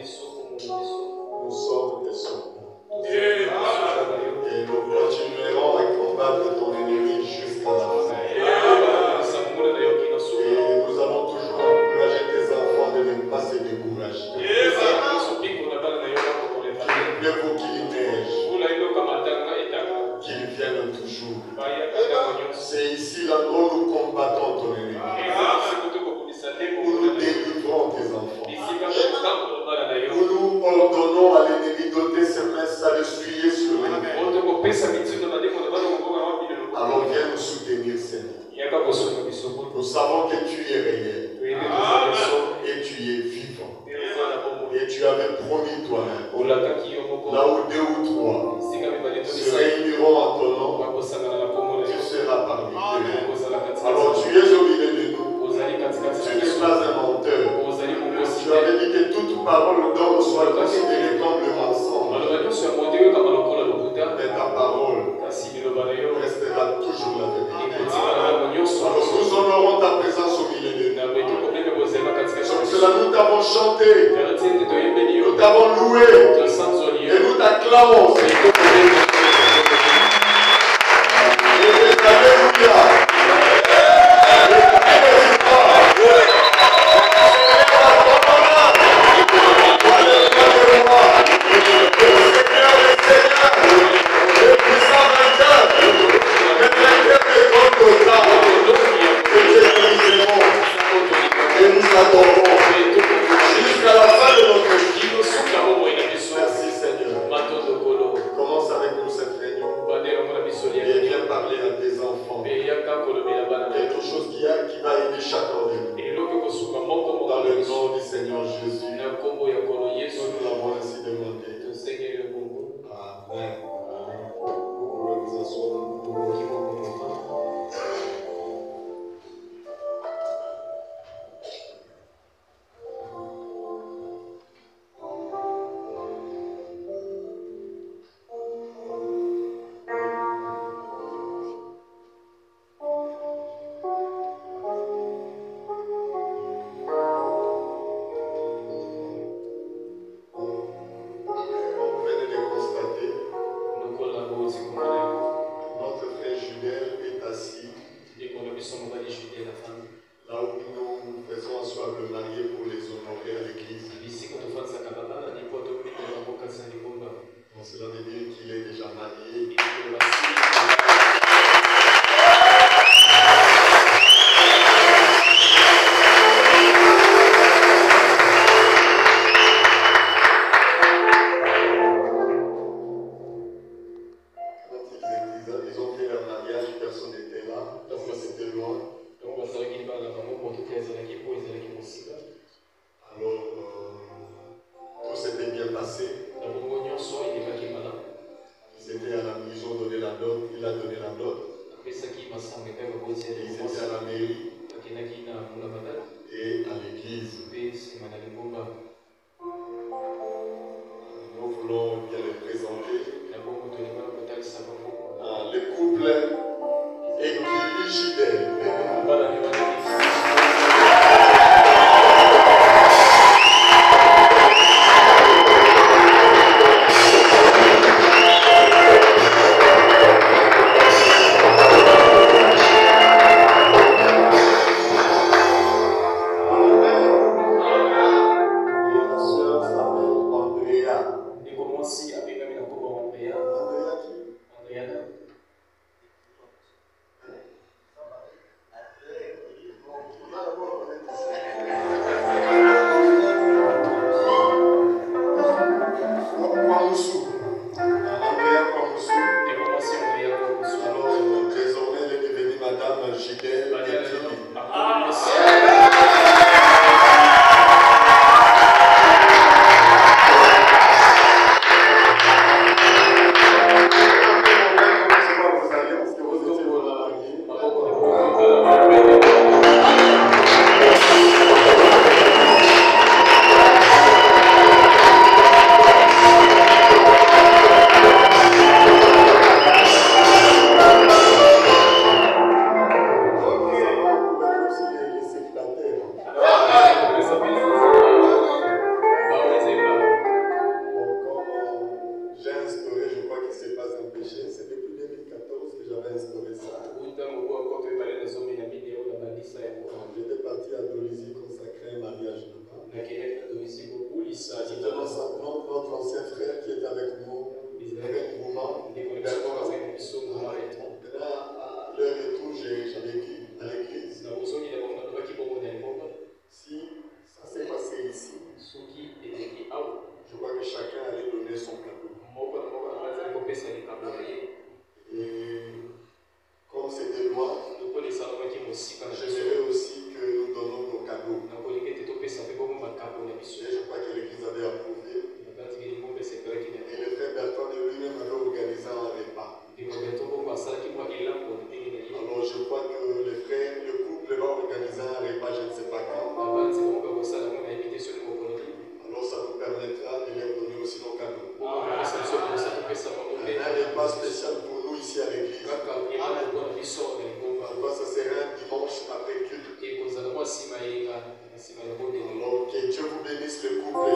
Nous sommes tes soldats. Et nous continuerons à combattre ton ennemi jusqu'à la fin. Et nous avons toujours encouragé tes enfants de ne pas se décourager. Qu'il pleuve ou qu'il neige, qu'il vienne toujours. C'est ici l'endroit où nous combattons ton ennemi. Où nous délivrons tes enfants. Où nous ordonnons à l'ennemi d'ôter ses mains sales essuyer sur l'ennemi. Alors viens nous soutenir, Seigneur. Nous savons que tu es réel. Et tu es vivant. Et tu avais promis toi-même. Là où deux ou trois se réuniront en ton nom, tu seras parmi eux. Alors tu es au milieu de nous. Tu n'es pas un menteur. Tu avais dit que toute parole d'homme soit considérée comme le mensonge. Mais ta parole restera toujours la vérité. Alors nous honorons ta présence au milieu de nous. C'est cela nous t'avons chanté, nous t'avons loué et nous t'acclamons. Alléluia. Et nous adorons jusqu'à la fin de notre vie. Merci Seigneur. Commence avec nous cette réunion. Et viens parler à tes enfants. Quelque chose qui va aider chacun de nous. Dans le nom du Seigneur Jésus. Nous l'avons ainsi demandé. Amen. Vous pouvez vous asseoir. Cela veut dire qu'il est déjà marié. Quand ils ont fait leur mariage, personne n'était là, parce que c'était loin. Alors, tout s'était bien passé. Ils étaient à la maison, ils ont donné la note, il a donné la note. Ils étaient à la mairie et à l'église. Nous voulons bien les présenter. Le couple Équilugidel. notre ancien frère qui est avec nous, frère Gouma, le retour, j'avais dit à l'église. Si ça s'est passé ici, je vois que chacun allait donner son cadeau. Et comme c'était loin, j'aimerais aussi que nous donnons nos cadeaux. Et je crois que l'église avait approuvé. Et le frère Bertrand lui-même avait organisé un repas. Alors je crois que le couple va organiser un repas, je ne sais pas quand. Alors ça nous permettra de leur donner aussi nos cadeaux. Un repas spécial pour nous ici à l'église. Je crois que ça sera un dimanche après culte. Alors que Dieu vous bénisse le couple.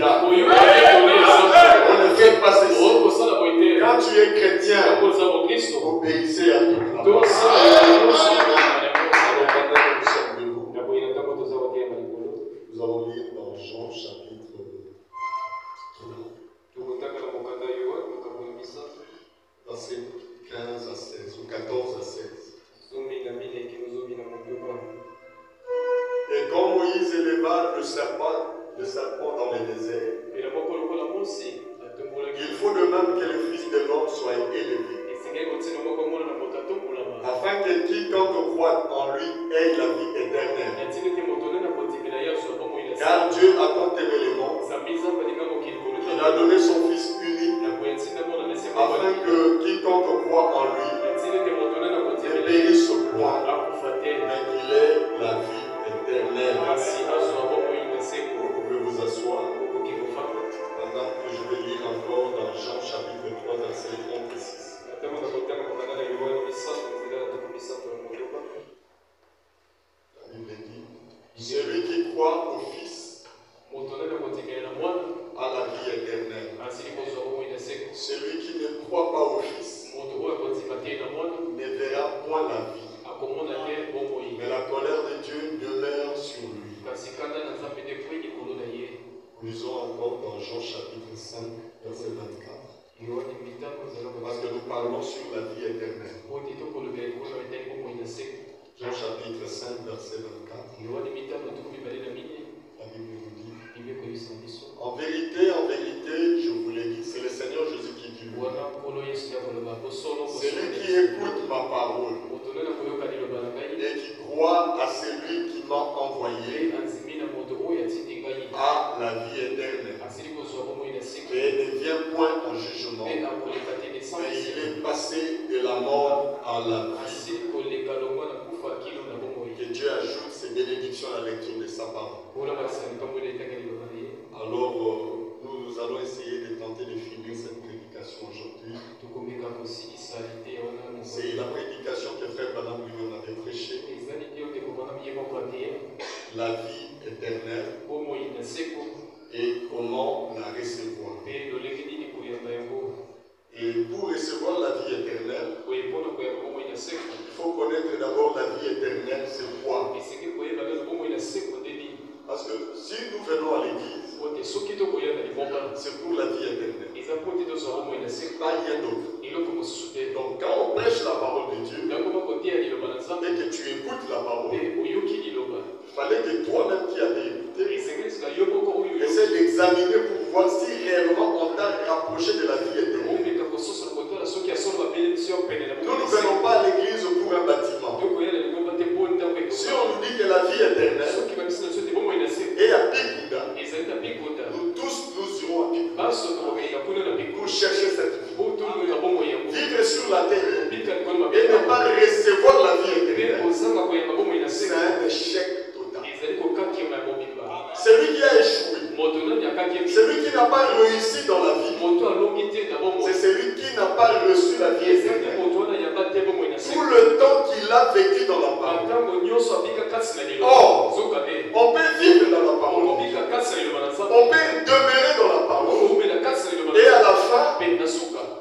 soutien. On ne fait pas ceci. Quand tu es chrétien, obéissez à toute la parole. Alors pendant que nous sommes debout, nous allons lire dans Jean chapitre 3. Verset 15 à 16 ou 14 à 16. Et quand Moïse éleva le serpent dans le désert, il faut de même que le Fils de l'homme soit élevé, afin que quiconque croit en lui ait la vie éternelle. Car Dieu a tant aimé le monde qu'il a donné son Fils unique, afin que quiconque croit en lui ne périsse point, mais qu'il ait la vie éternelle. Vous pouvez vous asseoir pendant que je vais lire encore dans Jean chapitre 3 verset 36. La Bible dit, celui qui croit au Fils a la vie éternelle. Celui qui ne croit pas au Fils ne verra point la vie, mais la colère de Dieu demeure sur lui. Lisons encore dans Jean chapitre 5 verset 24. Parce que nous parlons sur la vie éternelle. Jean chapitre 5 verset 24. La Bible nous dit, en vérité, je vous l'ai dit, c'est le Seigneur Jésus qui dit, celui qui écoute ma parole et qui croit à celui qui m'a envoyé a la vie éternelle et ne vient point en jugement, mais il est passé de la mort à la vie. Que Dieu ajoute ses bénédictions à la lecture de sa parole. Alors, nous allons essayer de tenter de finir cette prédication aujourd'hui. C'est la prédication que Frère Branham lui avait prêchée. La vie éternelle et comment la recevoir. Et pour recevoir la vie éternelle, il faut connaître d'abord la vie éternelle, c'est quoi? Parce que si nous venons à l'église, c'est pour la vie éternelle. Pas rien d'autre. Donc quand on prêche la parole de Dieu, et que tu écoutes la parole, il fallait que toi-même qui avais écouté, essaie d'examiner pour voir si réellement on t'a rapproché de la vie éternelle. Nous ne venons pas à l'église pour un bâtiment. Si on nous dit que la vie éternelle est à Bigouda, nous tous nous irons à Bigouda pour chercher cette vie. Vivre sur la terre et ne pas recevoir la vie éternelle, c'est un échec total. Celui qui a échoué, celui qui n'a pas réussi dans la vie, c'est celui qui n'a pas reçu la vie éternelle. Tout le temps qu'il a vécu dans la parole. Or, on peut vivre dans la parole. On peut demeurer dans la parole. Et à la fin,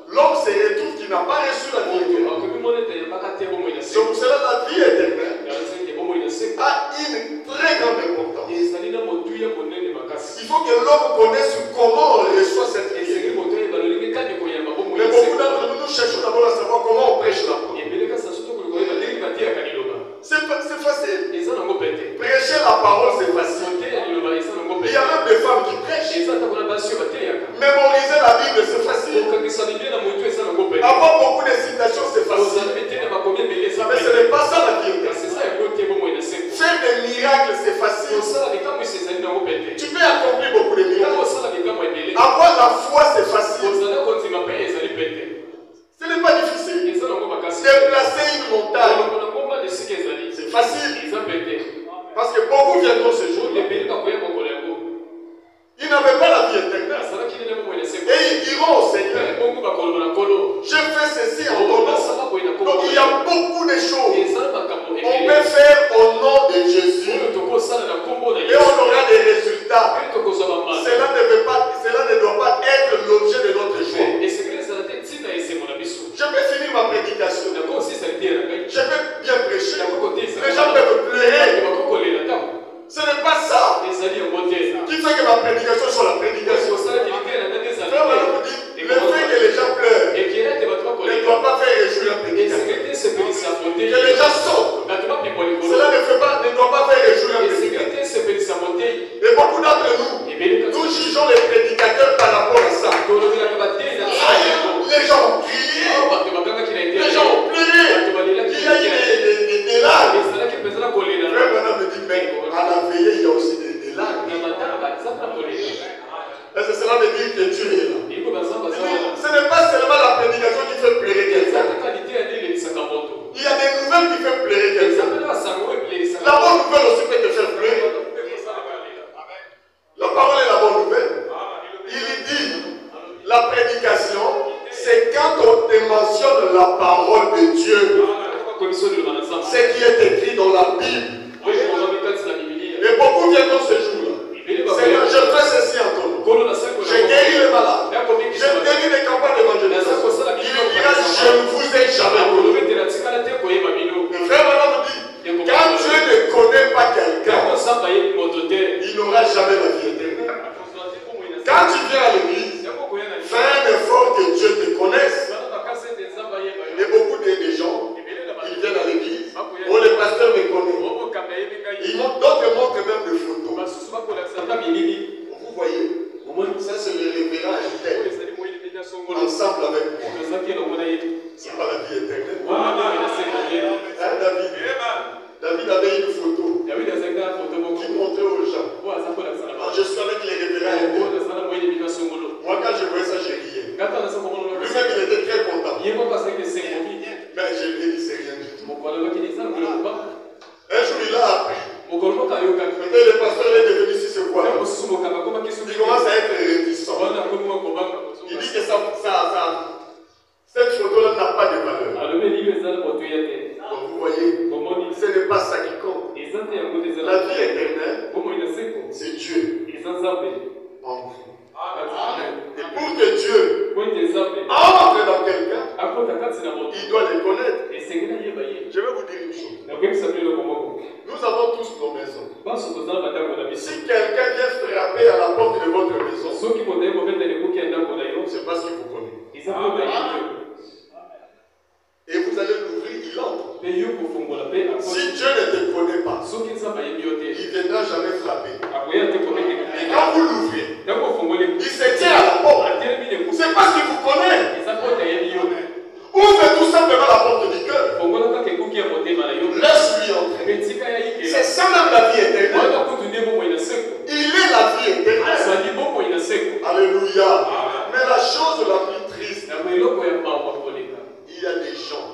l'homme se retrouve qui n'a pas reçu la vie éternelle. C'est pour cela la vie éternelle a une très grande importance. Il faut que l'homme connaisse comment on reçoit cette vie. Mais beaucoup d'entre nous, nous cherchons d'abord à savoir comment on prêche la parole. C'est facile. Prêcher la parole, c'est facile. Il y a même des femmes qui prêchent. Mémoriser la Bible, c'est facile. Avoir beaucoup de citations, c'est facile. Mais ce n'est pas ça la Bible. Faire des miracles, c'est facile. Tu peux accomplir beaucoup de miracles. Avoir la foi, c'est facile. Ce n'est pas difficile. Déplacer une montagne, c'est facile. Parce que beaucoup viendront ce jour. Ils n'avaient pas la vie éternelle. Et ils diront au Seigneur, je fais ceci en ton nom. Donc il y a beaucoup de choses on peut faire au nom de Jésus. Et on aura des résultats. Cela ne veut pas prédication sur la prédication. Le fait que les gens pleurent ne doit pas faire réjouir la prédication. Que les gens sautent, cela ne doit pas faire réjouir la prédication. Et beaucoup d'entre nous jugeons les prédicateurs par rapport à ça. Les gens ont crié, les gens ont pleuré, il y a eu des larmes. Frère Madame me dit, mais à la veillée, il y a aussi des larmes. Est-ce que cela veut dire que Dieu est là? Ce n'est pas seulement la prédication qui fait pleurer quelqu'un. Il y a des nouvelles qui font pleurer quelqu'un. La bonne nouvelle aussi peut te faire pleurer. La parole est la bonne nouvelle. Il dit, la prédication, c'est quand on te mentionne la parole de Dieu. Ce qui est écrit dans la Bible. Et beaucoup viennent dans ce jour-là. Seigneur, je fais ceci en ton nom. J'ai guéri les malades. J'ai guéri les campagnes d'évangélisation. Il dira, je ne vous ai jamais connu. Le frère Madame dit, quand Dieu ne connaît pas quelqu'un, il n'aura jamais la vie éternelle. Quand tu viens à l'église, fais un effort que Dieu te connaisse. Et beaucoup de gens, ils viennent à l'église. Oh, le pasteur me connaît. D'autres montrent même des photos. Vous voyez, ça c'est le révérend interne. Ensemble avec moi. C'est pas la vie éternelle. Hein, David? David avait une photo qui montrait aux gens. Alors, je suis avec les révérends internes. Moi, quand je voyais ça, j'ai riais. Lui-même, il était très content. Mais je lui ai dit, c'est rien du tout. Un jour, il a appris. Peut-être le pasteur est devenu si c'est quoi. Il commence à être réticent. Il dit que cette photo-là n'a pas de valeur. Donc vous voyez, ce n'est pas ça qui compte. La vie éternelle, c'est Dieu en vous. Et pour que Dieu entre dans quelqu'un, il doit les connaître. Je vais vous dire une chose. Nous avons tous nos maisons. Si quelqu'un vient frapper à la porte de votre maison, c'est parce qu'il vous connaît. Et vous allez l'ouvrir, il entre. Si Dieu ne te connaît pas, il ne viendra jamais frapper. Et quand vous l'ouvrez, il se tient à la porte. C'est parce qu'il vous connaît. Ouvre tout simplement la porte du cœur. Laisse-lui entrer. C'est ça même la vie éternelle. Il est la vie éternelle. Alléluia. Mais la chose la plus triste, il y a des gens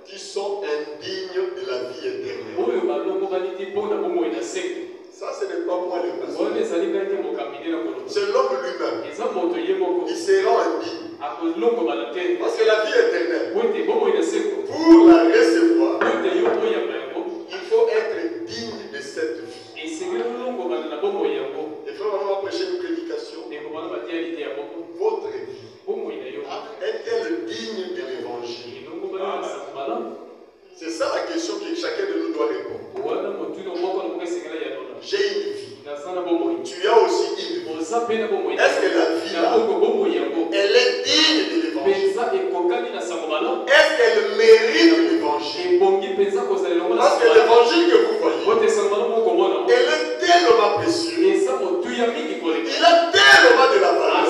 qui sont indignes de la vie éternelle. Ça, ce n'est pas moi le pasteur. C'est l'homme lui-même. Il se rend indigne. Parce que la vie éternelle, pour la recevoir, il faut être digne de cette vie. Et frère, on va prêcher une prédication. Votre vie est-elle digne de l'évangile? C'est ça la question que chacun de nous doit répondre. J'ai une vie. Tu as aussi une vie. Est-ce que la vie là, elle est digne de l'évangile? Est-ce qu'elle mérite l'évangile? Parce que l'évangile que vous voyez, elle est tellement précieuse. Il a tellement de la valeur.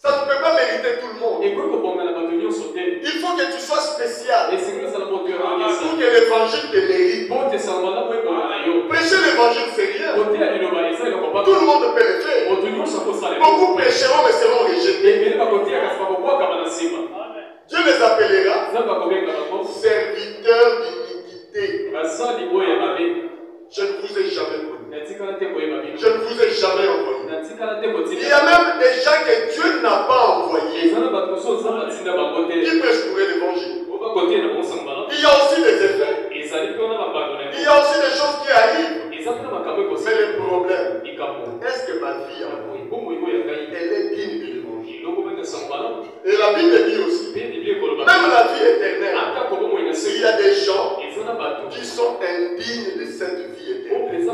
Ça ne peut pas mériter tout le monde. Il faut que tu sois spécial pour que l'évangile te mérite. Prêcher l'évangile, c'est rien. Tout le monde peut le faire. Beaucoup prêcheront mais seront rejetés. Dieu les appellera serviteurs d'iniquité. Je ne vous ai jamais connu. Je ne vous ai jamais envoyé. Il y a même des gens que Dieu n'a pas envoyés qui prêchent pour l'évangile. Il y a aussi des effets. Il y a aussi des choses qui arrivent. Mais le problème, est-ce que ma vie elle est digne de l'évangile? Et la Bible dit aussi, même la vie éternelle, il y a des gens qui sont indignes de cette vie éternelle.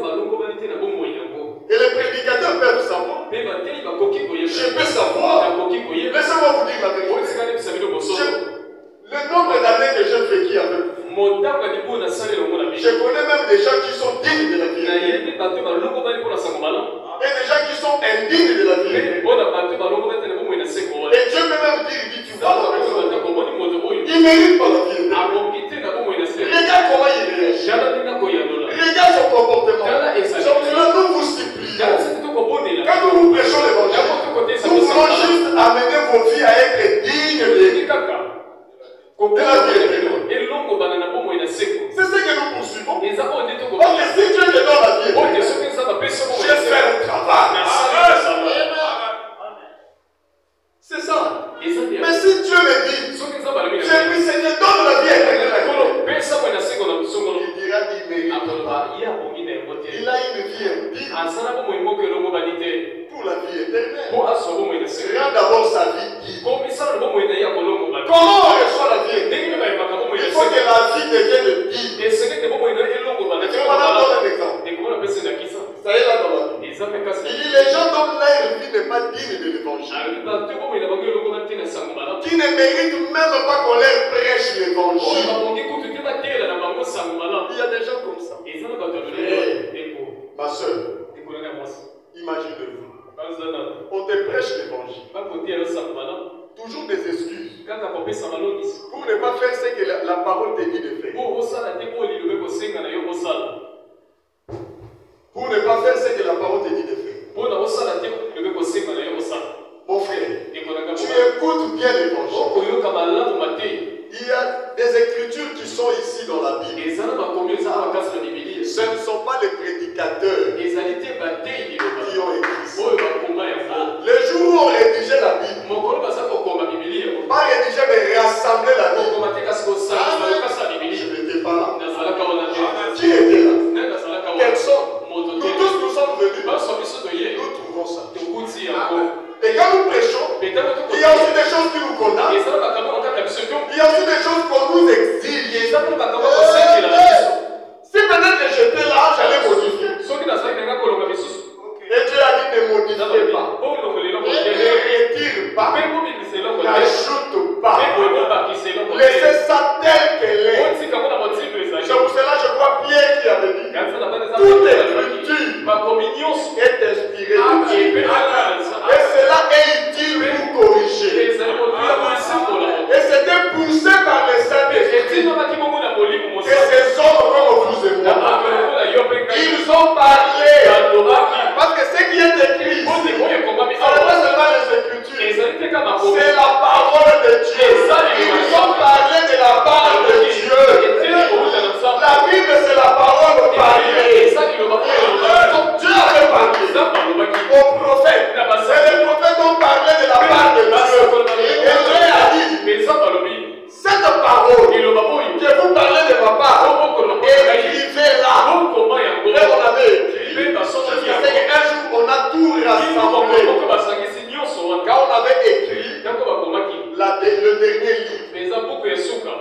Je peux savoir. Laissez-moi vous dire la vérité. Le nombre d'années que j'ai vécu avec vous. Je connais même des gens qui sont dignes de la vie. Et des gens qui sont indignes de la vie. Et Dieu peut même dire, tu vois la personne, il ne mérite pas la vie. Regarde comment il réagit. Regarde son comportement. Donc là, nous vous supplions. Quand nous vous prêchons l'évangile, nous voulons juste amener vos vies à être dignes de la vie éternelle. C'est ce que nous poursuivons. Ok, si Dieu te donne la vie éternelle, je fais le travail. C'est ça. Mais si Dieu me dit, j'ai pris Seigneur, donne la vie éternelle, il dira il mérite. Il a une vie indigne pour la vie éternelle. Regarde d'abord sa vie digne. Comment on reçoit la vie éternelle? Il faut que la vie devienne digne. Je vais donner un exemple. Ça y est là dans la vie. Il dit les gens dont leur vie n'est pas digne de l'évangile, qui ne méritent même pas qu'on leur prêche l'évangile. Il y a des gens comme ça. Ma soeur, imagine-vous. On te prêche l'évangile. Toujours des excuses. Pour ne pas faire ce que la parole te dit de faire. Pour ne pas faire ce que la parole te dit de faire. Mon frère, tu écoutes bien l'évangile. Il y a des écritures qui sont ici dans la Bible. Ce ne sont pas les prédicateurs qui ont écrit ça. Le jour où on rédigeait la Bible, pas rédiger mais rassembler la Bible. Je n'étais pas là. Qui était là? Personne. Nous tous nous sommes venus. Nous trouvons ça. Et quand nous prêchons, il y a aussi des choses qui nous condamnent. Il y a aussi des choses qu'on nous exige. Si peut-être que j'étais là, j'allais modifier. Et Dieu a dit ne modifiez pas. Ne retire pas. N'ajoute pas. Laissez ça tel qu'elle est. C'est pour cela que je crois Pierre qui avait dit toute écriture est inspirée de Dieu. Et cela est utile pour corriger. Et c'était poussé par les Saint-Esprit. Et ces hommes comme vous et moi, ils ont parlé. Parce que ce qui est écrit ici, ce n'est pas seulement les Écritures, c'est la parole de Dieu. Ils ont parlé de la part de Dieu. La Bible, c'est la parole parlée. Donc Dieu avait parlé aux prophètes. Et les prophètes ont parlé de la part de Dieu. Et Dieu a dit, cette parole que vous parlez de ma part, écrivez-la. Et on avait écrit, je sais qu'un jour on a tout rassemblé. Quand on avait écrit le dernier livre,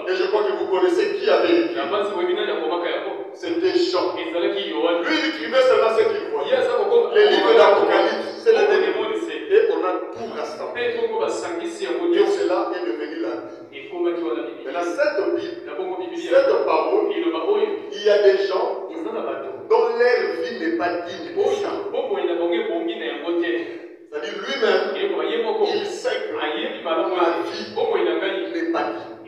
et je crois que vous connaissez qui avait écrit. C'était Jean. Lui, il écrivait seulement ce qu'il voyait. Les livres d'Apocalypse, c'est les derniers. Et on a tout rassemblé. Et cela est devenu la Bible. Maintenant, cette Bible, cette parole, il y a des gens dont leur vie n'est pas digne de ça. C'est-à-dire lui-même, il sait que ma vie n'est pas digne. Et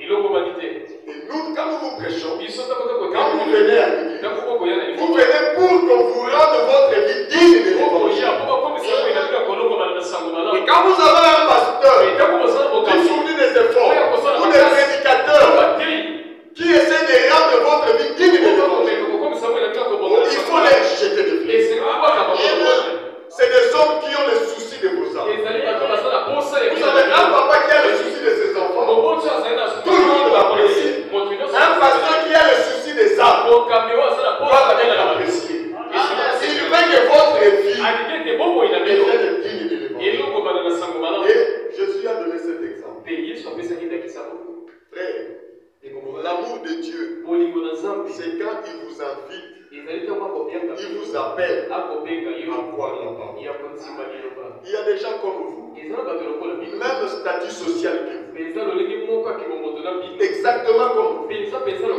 nous, quand nous vous prêchons, quand vous venez à l'église, vous venez pour qu'on vous rende votre vie digne de l'évangile. Et quand vous avez un pasteur qui fournit des efforts, ou des prédicateurs qui essaient de rendre votre vie digne de l'évangile, il faut les jeter de flèches. C'est des hommes qui ont le souci de vos âmes. Vous avez un papa qui a le souci de ses enfants. Tout le monde l'apprécie. Un pasteur qui a le souci des âmes doit être apprécié. Il veut que votre vie devienne digne de l'évangile. Et Jésus a donné cet exemple. Frère, l'amour de Dieu, c'est quand il vous invite, il vous appelle à croire la parole. Il y a des gens comme vous, même statut social que vous, exactement comme vous,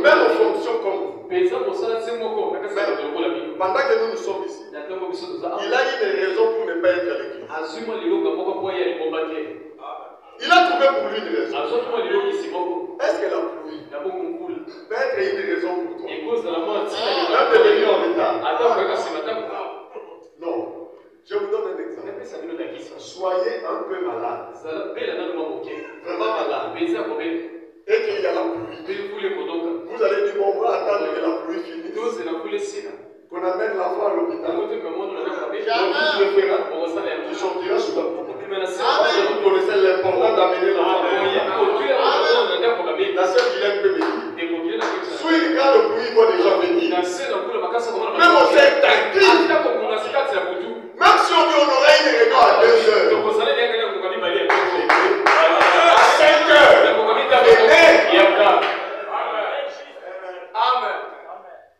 même fonction comme vous. Mais pendant que nous sommes ici, il a une raison pour ne pas être à l'église. Il a trouvé pour lui une raison. Est-ce que la pluie peut être une raison pour toi? Même de venir en retard. Non. Je vous donne un exemple. Soyez un peu malade. Vraiment malade. Et qu'il y a la pluie. Vous allez dire, bon, on va attendre que la pluie finisse. Qu'on amène l'enfant à l'hôpital. Tu sortiras sous la pluie. Vous connaissez l'important d'amener l'enfant à l'hôpital. La sœur Guylaine peut venir. Soit quand le pluie va déjà venir. Même on sait tranquille. Même si on dit on aurait une réunion à 2 heures. À 5 heures. Amen.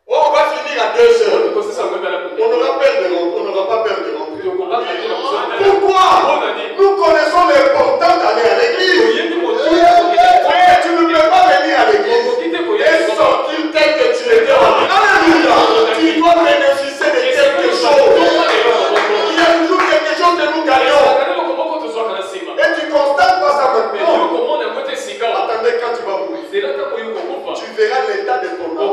Oh, on va finir à 2 heures. On n'aura pas peur de rentrer. Pourquoi? Nous connaissons l'important d'aller à l'église. Tu ne peux pas venir à l'église et sortir tel que tu étais en vie. Alléluia. Tu dois bénéficier de quelque chose. Il y a toujours quelque chose que nous gagnons. Et tu constates pas ça maintenant. Attendez, quand tu vas mourir, tu verras l'état de ton corps a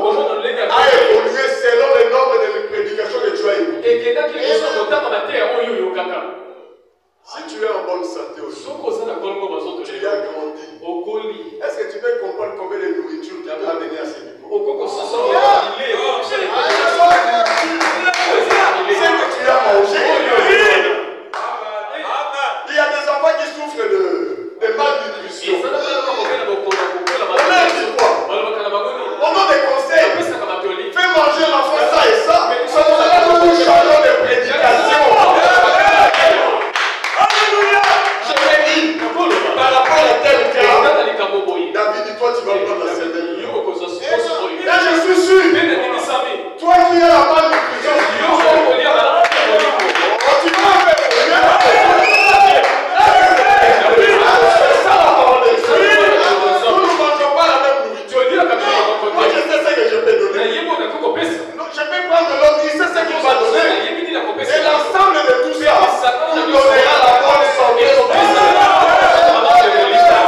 évolué selon le nombre de prédications que tu as écoutées. Si tu es en bonne santé aussi, tu as grandi. Est-ce que tu peux comprendre combien de nourriture tu as amené à ce niveau? C'est que tu as mangé. Il y a des enfants qui souffrent de malnutrition. On leur dit quoi? On donne des conseils. Fais manger l'enfant ça et ça. Ça nous a beaucoup changé de prédication. Alléluia. Je l'ai dit. Par rapport à tel cas, David dit toi tu vas prendre la certaine. Et je suis sûr. Toi qui as la malnutrition, tu vas faire. Moi je sais ce que je peux donner. Non, je peux prendre l'autre, il sait ce qu'il va donner. Et l'ensemble de tout ça, il donnera la bonne santé.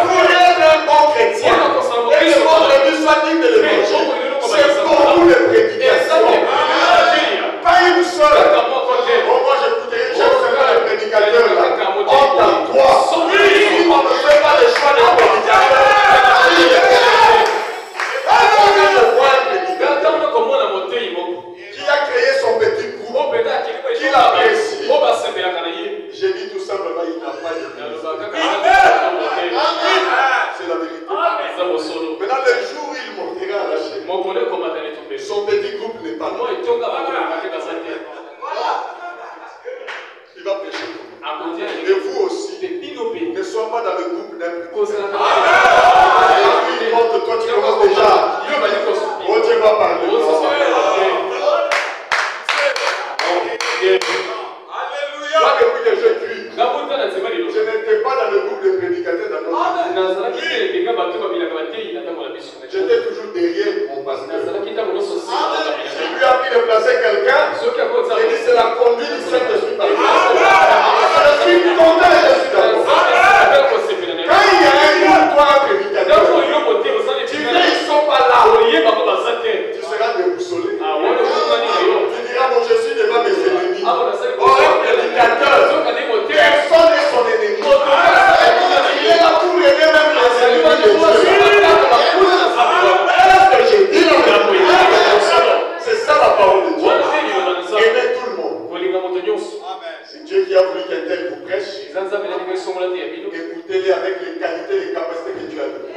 Vous êtes un bon chrétien. Et le monde du soit digne de l'évangile. C'est beaucoup de prédications. Pas une seule. Bon, moi j'écouterai, je serai le prédicateur là. Honte à toi. Si on ne fait pas le choix des prédicateurs. Qui a créé son petit groupe, qui l'apprécie. J'ai dit tout simplement, il n'a pas de c'est la vérité. Maintenant, le jour où il montera à la chaîne, son petit groupe n'est pas là. Il va prêcher. Et vous aussi, ne sois pas dans le groupe d'un prédicateur. Toi, tu commences déjà. Oh, Dieu va parler. Alléluia. Moi, depuis que je crie, je n'étais pas dans le groupe de prédicateurs dans notre église. J'étais toujours derrière mon pasteur. Je lui ai appris de placer quelqu'un. Et dit c'est la conduite du Saint-Esprit par exemple. Je suis content et je suis d'accord. Quand il y a un groupe, toi, un prédicateur, tu viens, ils ne sont pas là. Tu seras déboussolé. Tu diras, bon, je suis devant mes ennemis. Oh, un prédicateur, personne n'est son ennemi. Il est là pour aider même les ennemis de Dieu. Est-ce que j'ai dit la vérité? C'est ça la parole de Dieu. Aimez tout le monde. C'est Dieu qui a voulu qu'un tel vous prêche. Écoutez-les avec les qualités et les capacités que Dieu a données.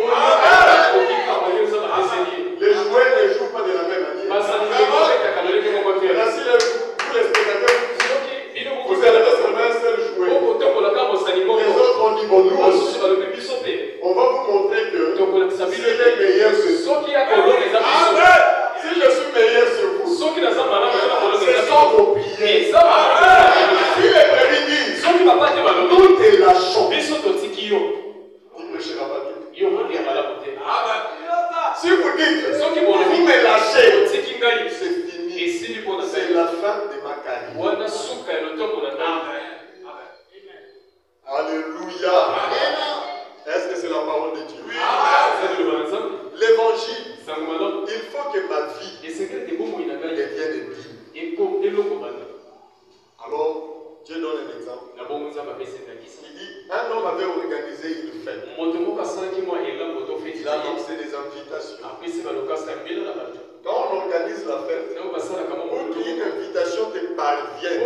Les jouets ne jouent pas de la même manière. Là, si vous les spectateurs, vous allez seulement un seul jouet. Les autres ont dit, bon, nous aussi, on va vous montrer que si il est meilleur que vous. Si je suis meilleur sur vous, c'est sans vos prières. Si les prédits Alléluia. Est-ce que c'est la parole de Dieu? L'évangile, il faut que ma vie devienne digne. Alors, Dieu donne un exemple. Il dit, un homme avait organisé une fête. Il a lancé des invitations. Quand on organise la fête, pour qu'une invitation te parvienne,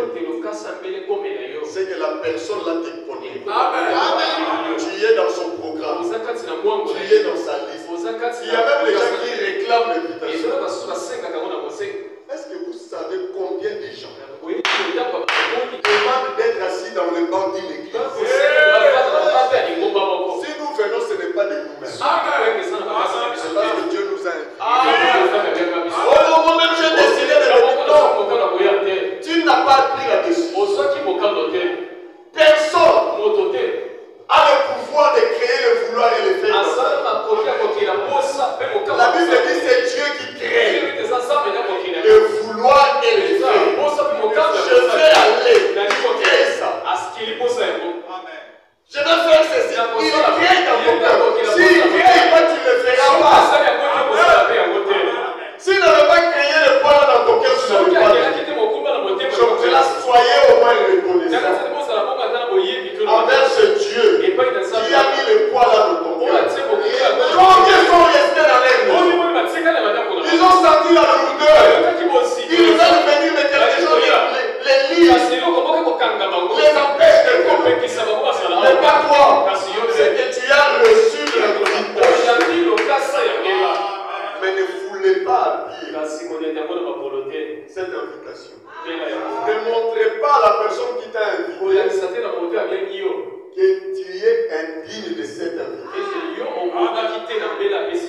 c'est que la personne là te connaît. Tu es dans son programme. Tu es dans sa liste. Il y a même des gens qui réclament l'invitation. Est-ce que vous savez combien de gens demandent d'être assis dans le banc d'une église? Si nous venons, ce n'est pas de nous-mêmes. C'est parce que Dieu nous a invités. Oh non, moi-même j'ai décidé de venir. Non, tu n'as pas pris la décision. Personne a le pouvoir de créer le vouloir et le faire. La Bible dit que c'est Dieu qui crée le vouloir et le faire. Je vais aller créer ça. Je vais faire ceci. Il crée dans mon cœur. S'il ne crée pas, tu ne le feras pas. S'il n'avait pas créé le poids dans ton cœur, tu ne le feras pas. Soyez au moins reconnaissants envers ce Dieu qui a mis le poids là dans ton cœur. Combien sont restés dans les maisons? Ils ont senti la lourdeur. Ils veulent venir, mais quelque chose les livres les empêche de comprendre. Mais pas toi, c'est que tu as reçu l'invitation. Mais ne voulez pas habiller cette invitation. Ne montrez pas à la personne qui t'a invité que tu es indigne de cette invitation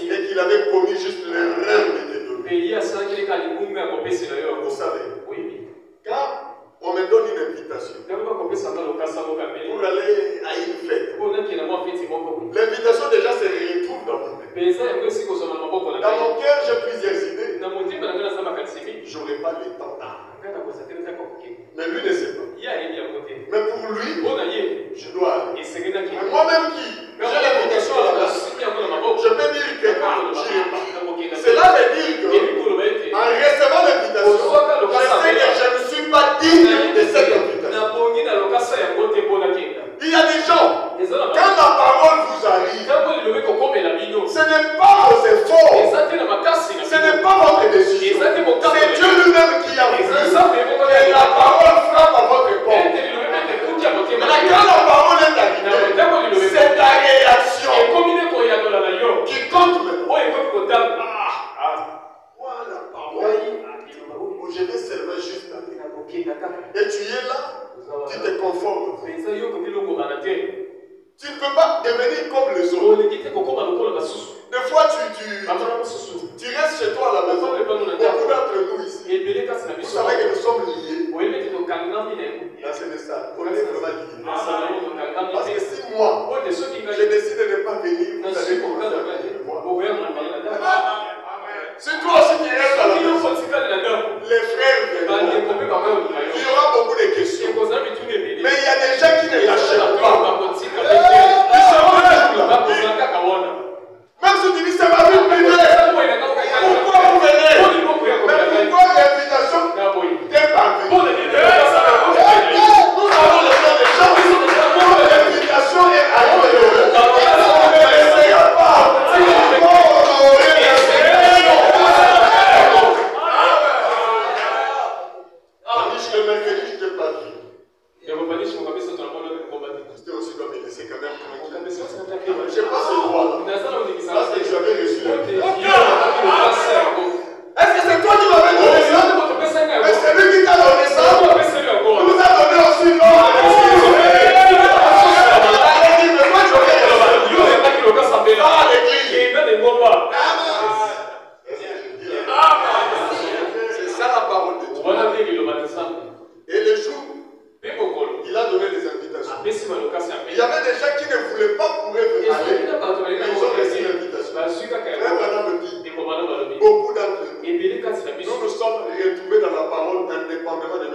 et qu'il avait commis juste l'erreur de te donner. Vous savez, quand on me donne une invitation pour aller à une fête, l'invitation déjà se retrouve dans mon cœur. Dans mon cœur, j'ai plusieurs idées. Je n'aurai pas le temps. Mais lui ne sait pas. Mais pour lui, je dois aller. Mais moi-même qui j'ai l'invitation à la place, je peux dire que je n'irai pas. Cela veut dire que en recevant l'invitation, je sais que je ne suis pas digne de cette invitation. Il y a des gens, quand la parole vous arrive, ce n'est pas vos efforts, ce n'est pas votre décision, c'est Dieu lui-même qui a voulu que la parole frappe à votre porte. Maintenant, quand la parole est arrivée, c'est ta réaction qui compte maintenant. Voilà, parole. Je vais seulement juste aller. Et tu es là, tu te conformes. Tu ne peux pas devenir comme les autres. Des fois, tu restes chez toi à la maison. Beaucoup d'entre nous ici, vous savez que nous sommes liés. Là, c'est de ça. On est vraiment liés. Parce que si moi, j'ai décidé de ne pas venir, vous allez commencer à venir moi. Si toi aussi tu restes à la maison, les frères viendront. Il y aura beaucoup de questions. Mais il y a des gens qui ne l'achètent pas. Ils seront là. Même si tu dis c'est ma vie privée. Pourquoi vous venez? Mais pourquoi l'invitation t'est parvenue? Nous avons le temps des gens. L'invitation est arrivée. Ne l'essayons pas. Le mercredi, je t'ai pas vu. C'était aussi comme il laissait quand même. Je n'ai pas ce droit. Parce que j'avais reçu l'invitation. Est-ce que c'est toi qui m'avais donné ça? Mais c'est lui qui t'a donné ça. Il nous a donné aussi l'ordre. C'est ça la parole de Dieu. Et le jour, il a donné les invitations. Il y avait des gens qui ne voulaient pas pouvoir aller, mais ils ont reçu l'invitation. Me dit, beaucoup d'entre nous, nous nous sommes retrouvés dans la parole indépendamment de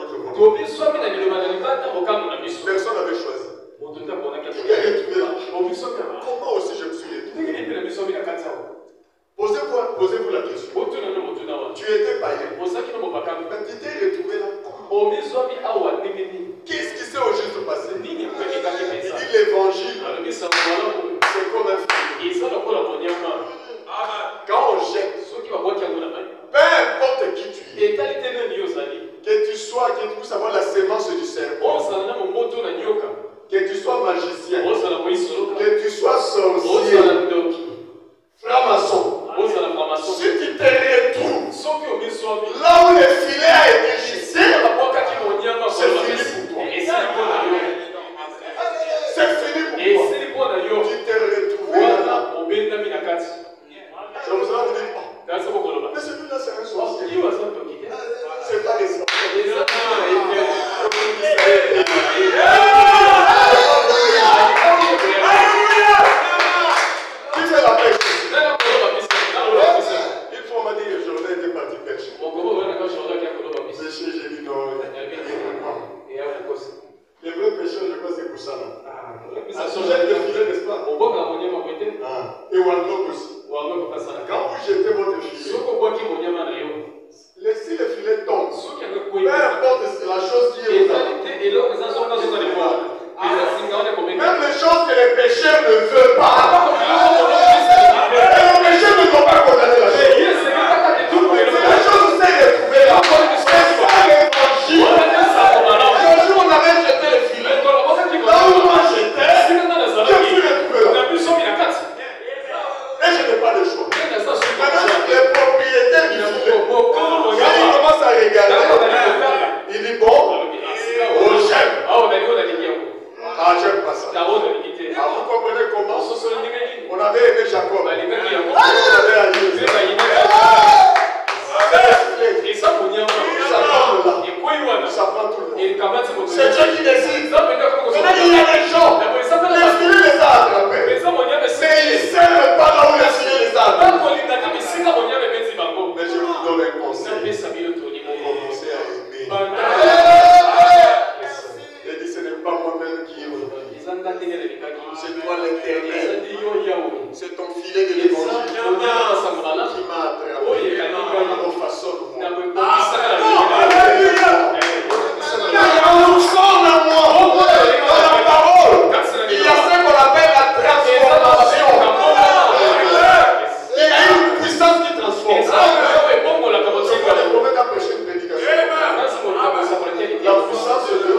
pas ça. Alors vous comprenez comment? On avait aimé Jacob. On avait aimé et ça prend tout le monde. C'est Dieu qui décide. Maintenant, il y a des gens, les filets les a attrapés. Mais ils ne savent pas là où les filets les a attrapés. Mais je vous donne un conseil. Commencez à aimer. J'ai dit, ce n'est pas moi-même qui aime. C'est toi l'éternel. C'est ton filet de l'évangile qui m'a attrapé. Alors façonne-moi. Transforme moi. Dans la parole, il y a ce qu'on appelle la transformation. Il y a une puissance qui transforme. Je promets d'à prêcher une prédication. La puissance de Dieu.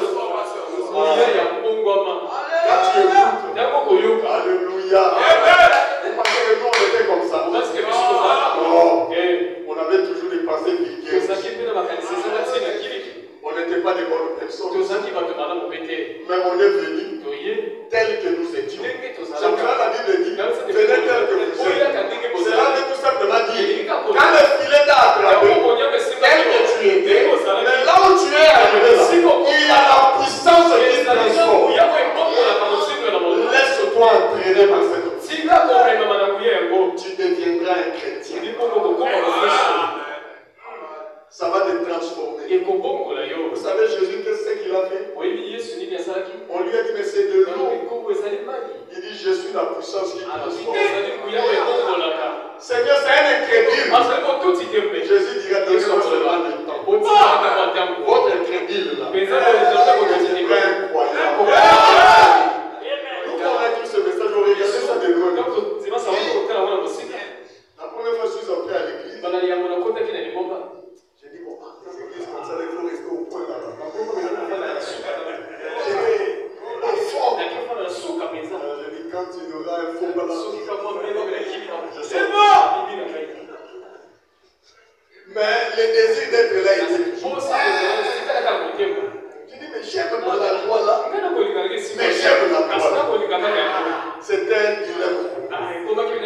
Quand tu écoutes, alléluia. Vous pensez que nous on était comme ça? Non. On avait toujours des pensées vulgaires. On n'était pas des bonnes personnes. Mais on est venu tel que nous étions. C'est pour ça la Bible dit, venez tel que vous êtes. Cela veut tout simplement dire, quand le filet t'a attrapé, tel que tu étais, mais là où tu es arrivé, il y a la puissance qui transforme. Laisse-toi entraîner par cette puissance. Tu deviendras un chrétien. Ça va te transformer. Vous savez, Jésus, qu'est-ce qu'il a fait? On lui a dit, mais c'est de l'eau. Il dit, je suis la puissance qui transforme. Seigneur, c'est un incrédule. Jésus dira, donne-moi seulement le temps. Votre incrédule là. C'est incroyable. Nous connaissons ce message, on regardait ça de loin. La première fois que je suis entré à l'église, j'ai dit, bon, cette église comme ça, il faut rester au point là-bas. J'ai dit, quand il y aura un faux ballon, je sais pas. Mais le désir d'être là était toujours. Tu dis, mais j'aime pas la loi là. Mais j'aime la loi. C'était un dilemme. Aujourd'hui,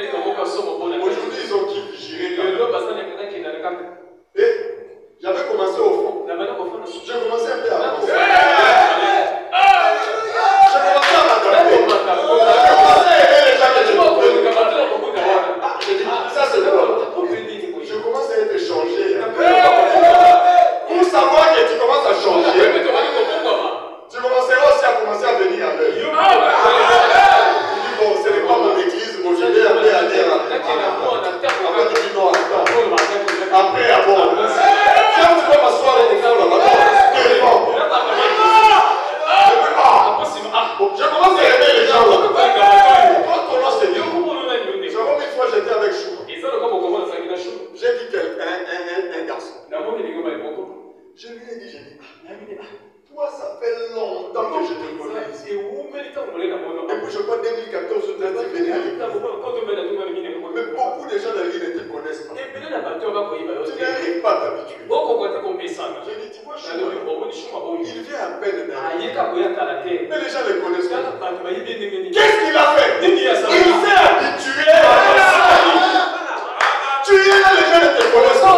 ils ont qui vigiler. Et j'avais commencé au fond. J'ai commencé un peu à avancer. J'ai commencé à m'adapter. J'ai commencé à aimer les gens que je connais. J'ai dit, ça c'est quoi? Je commence à être changé. Pour savoir que tu commences à changer, tu commenceras aussi à commencer à venir à l'œil. Il dit, bon, ce n'est pas mon église, bon, je vais aller à l'air. Après, tu dis non, attends. Après, avant. Tiens, tu peux m'asseoir au fond là-bas. Je commence à aimer les gens là. Toi, ton nom c'est Dieu. C'est comme une fois j'étais avec Chou. J'ai dit un garçon. Je lui ai dit, toi ça fait longtemps que je te connais ici. Et puis je crois 2014, tu es venu à l'église. Mais beaucoup de gens de la vie ne te connaissent pas. Tu n'arrives pas à t'habituer. J'ai dit, tu vois, Chou, il vient à peine d'arriver. Mais les gens ne le connaissent pas. Qu'est-ce qu'il a fait? Il s'est habitué à ça. Tu es là, les gens ne te connaissent pas.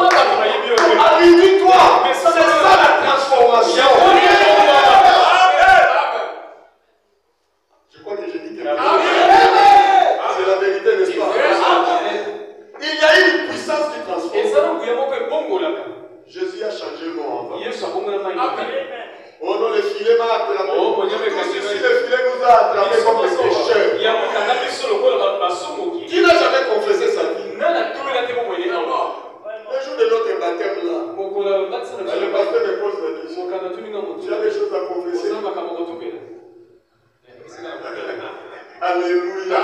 Habitue-toi. C'est ça la transformation. Je crois que j'ai dit quelque chose. C'est la vérité, n'est-ce pas? Il y a une puissance qui transforme. Jésus a changé le nom en bas. Oh non, le filet m'a attrapé. Si le filet nous a attrapés comme des pécheurs. Qui n'a jamais confessé sa vie? Le jour de notre baptême là, le pasteur me pose la question. Tu as des choses à confesser? Alléluia.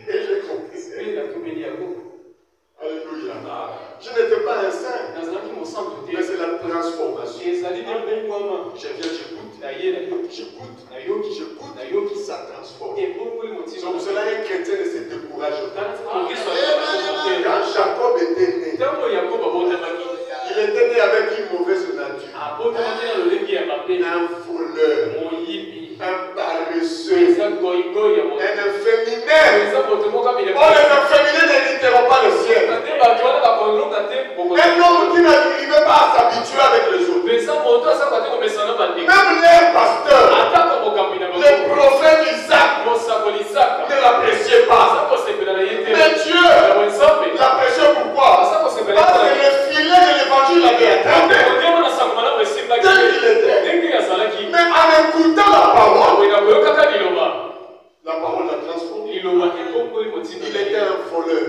Et j'ai confessé. Alléluia. Je n'étais pas un saint, mais c'est la transformation. Je viens, j'écoute, ça transforme. Donc cela, un chrétien ne se décourage pas. Quand Jacob était né, il était né avec une mauvaise nature. Un voleur, un efféminé. Oh, les efféminés n'hériteront pas le ciel. Un homme qui n'arrivait pas à s'habituer avec les autres. Même les pasteurs, les prophètes Isaac ne l'appréciaient pas. Mais Dieu l'appréciait pourquoi? Parce que le filet de l'évangile avait atteint. Tel qu'il était. Mais en écoutant la parole l'a transformé. Il était un voleur.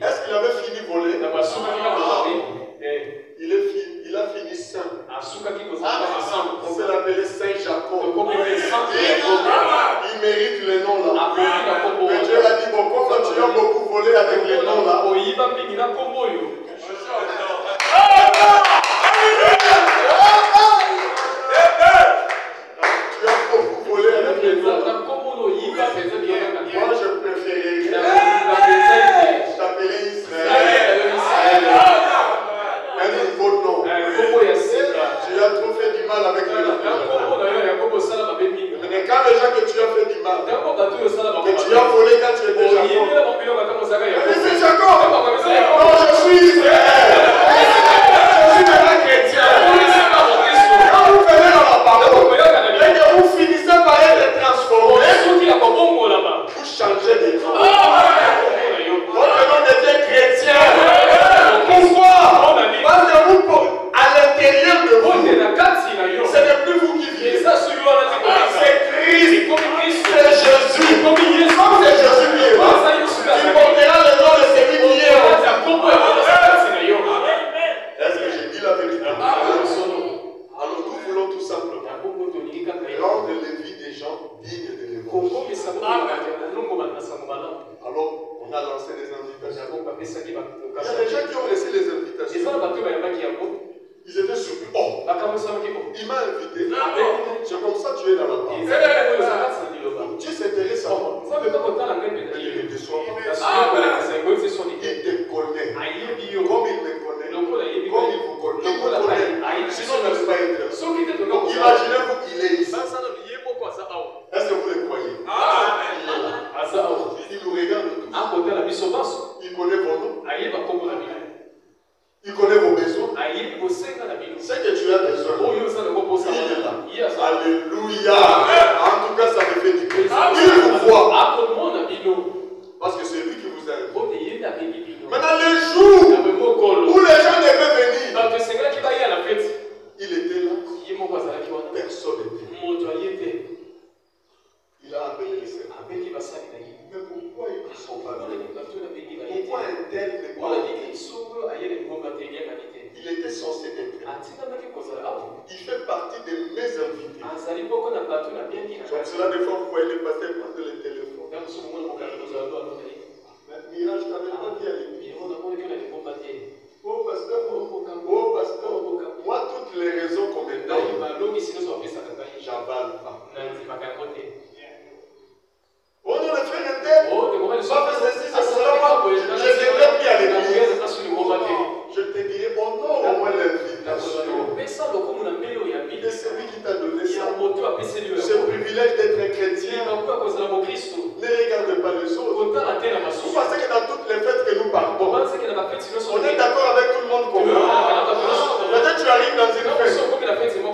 Est-ce qu'il avait fini voler? Il a fini saint. On peut l'appeler Saint Jacob. Il mérite le nom là. Mais Dieu a dit, bon, comme tu as beaucoup volé avec les noms là, tu as beaucoup volé avec les noms là. Moi je préférais t'appeler Israël. Un nouveau nom. Tu as trop fait du mal avec les noms. Mais quand déjà que tu as fait du mal, que tu as volé quand tu étais Jacob. C'est Jacob. Non, je suis Israël. Je suis maintenant chrétien. Quand vous venez dans la parole, et que vous finissez par être transformé, vous changez de nom. Votre nom devient chrétien. Pourquoi? Parce que vous, à l'intérieur de vous, ce n'est plus vous qui vivez. C'est Christ. C'est Jésus. Comme c'est Jésus qui est là, tu porteras le nom de celui qui est là. Est-ce que j'ai dit la vérité? Alors nous voulons tout simplement rendre les vies des gens dignes de l'évangile. Alors on a lancé des invitations. Il y a des gens qui ont laissé les invitations. Ils étaient surpris. Oh, il m'a invité. C'est comme ça que tu es dans la parole. Dieu s'intéresse à moi. Il ne te déçoit pas. Il te connaît. Comme il me connaît. Comme il vous connaît. Il vous connaît. Sinon, il ne peut pas être. Donc, imaginez-vous qu'il est ici. Est-ce que vous le croyez? Il nous regarde tous. Il connaît vos noms. Il connaît vos besoins. C'est que tu as besoin. Il est là. Alléluia. En tout cas, ça me fait du plaisir. Il vous voit. Parce que c'est lui qui vous a invité. Maintenant, le jour où les gens devaient venir, il était là. Personne n'était. Il a appelé les servants. Mais pourquoi ils ne sont pas venus? Pourquoi un tel n'est pas venu? Il était censé être là. Il fait partie de mes invités. Comme cela, des fois, vous voyez les pasteurs prendre le téléphone. Mais Mirage, tu n'avais pas dit à l'église. Oh pasteur, moi, toutes les raisons qu'on me donne, j'avale pas. Oh non, le frère est tel. Ça fait ceci, c'est cela. Je ne l'ai plus à l'église. Je te dirai, honore au moins l'invitation. Et c'est lui qui t'a donné ça. Ce privilège d'être chrétien. Ne regarde pas les autres. Vous pensez que dans toutes les fêtes que nous parlons, on est d'accord avec tout le monde qu'on veut. Peut-être tu arrives dans une fête.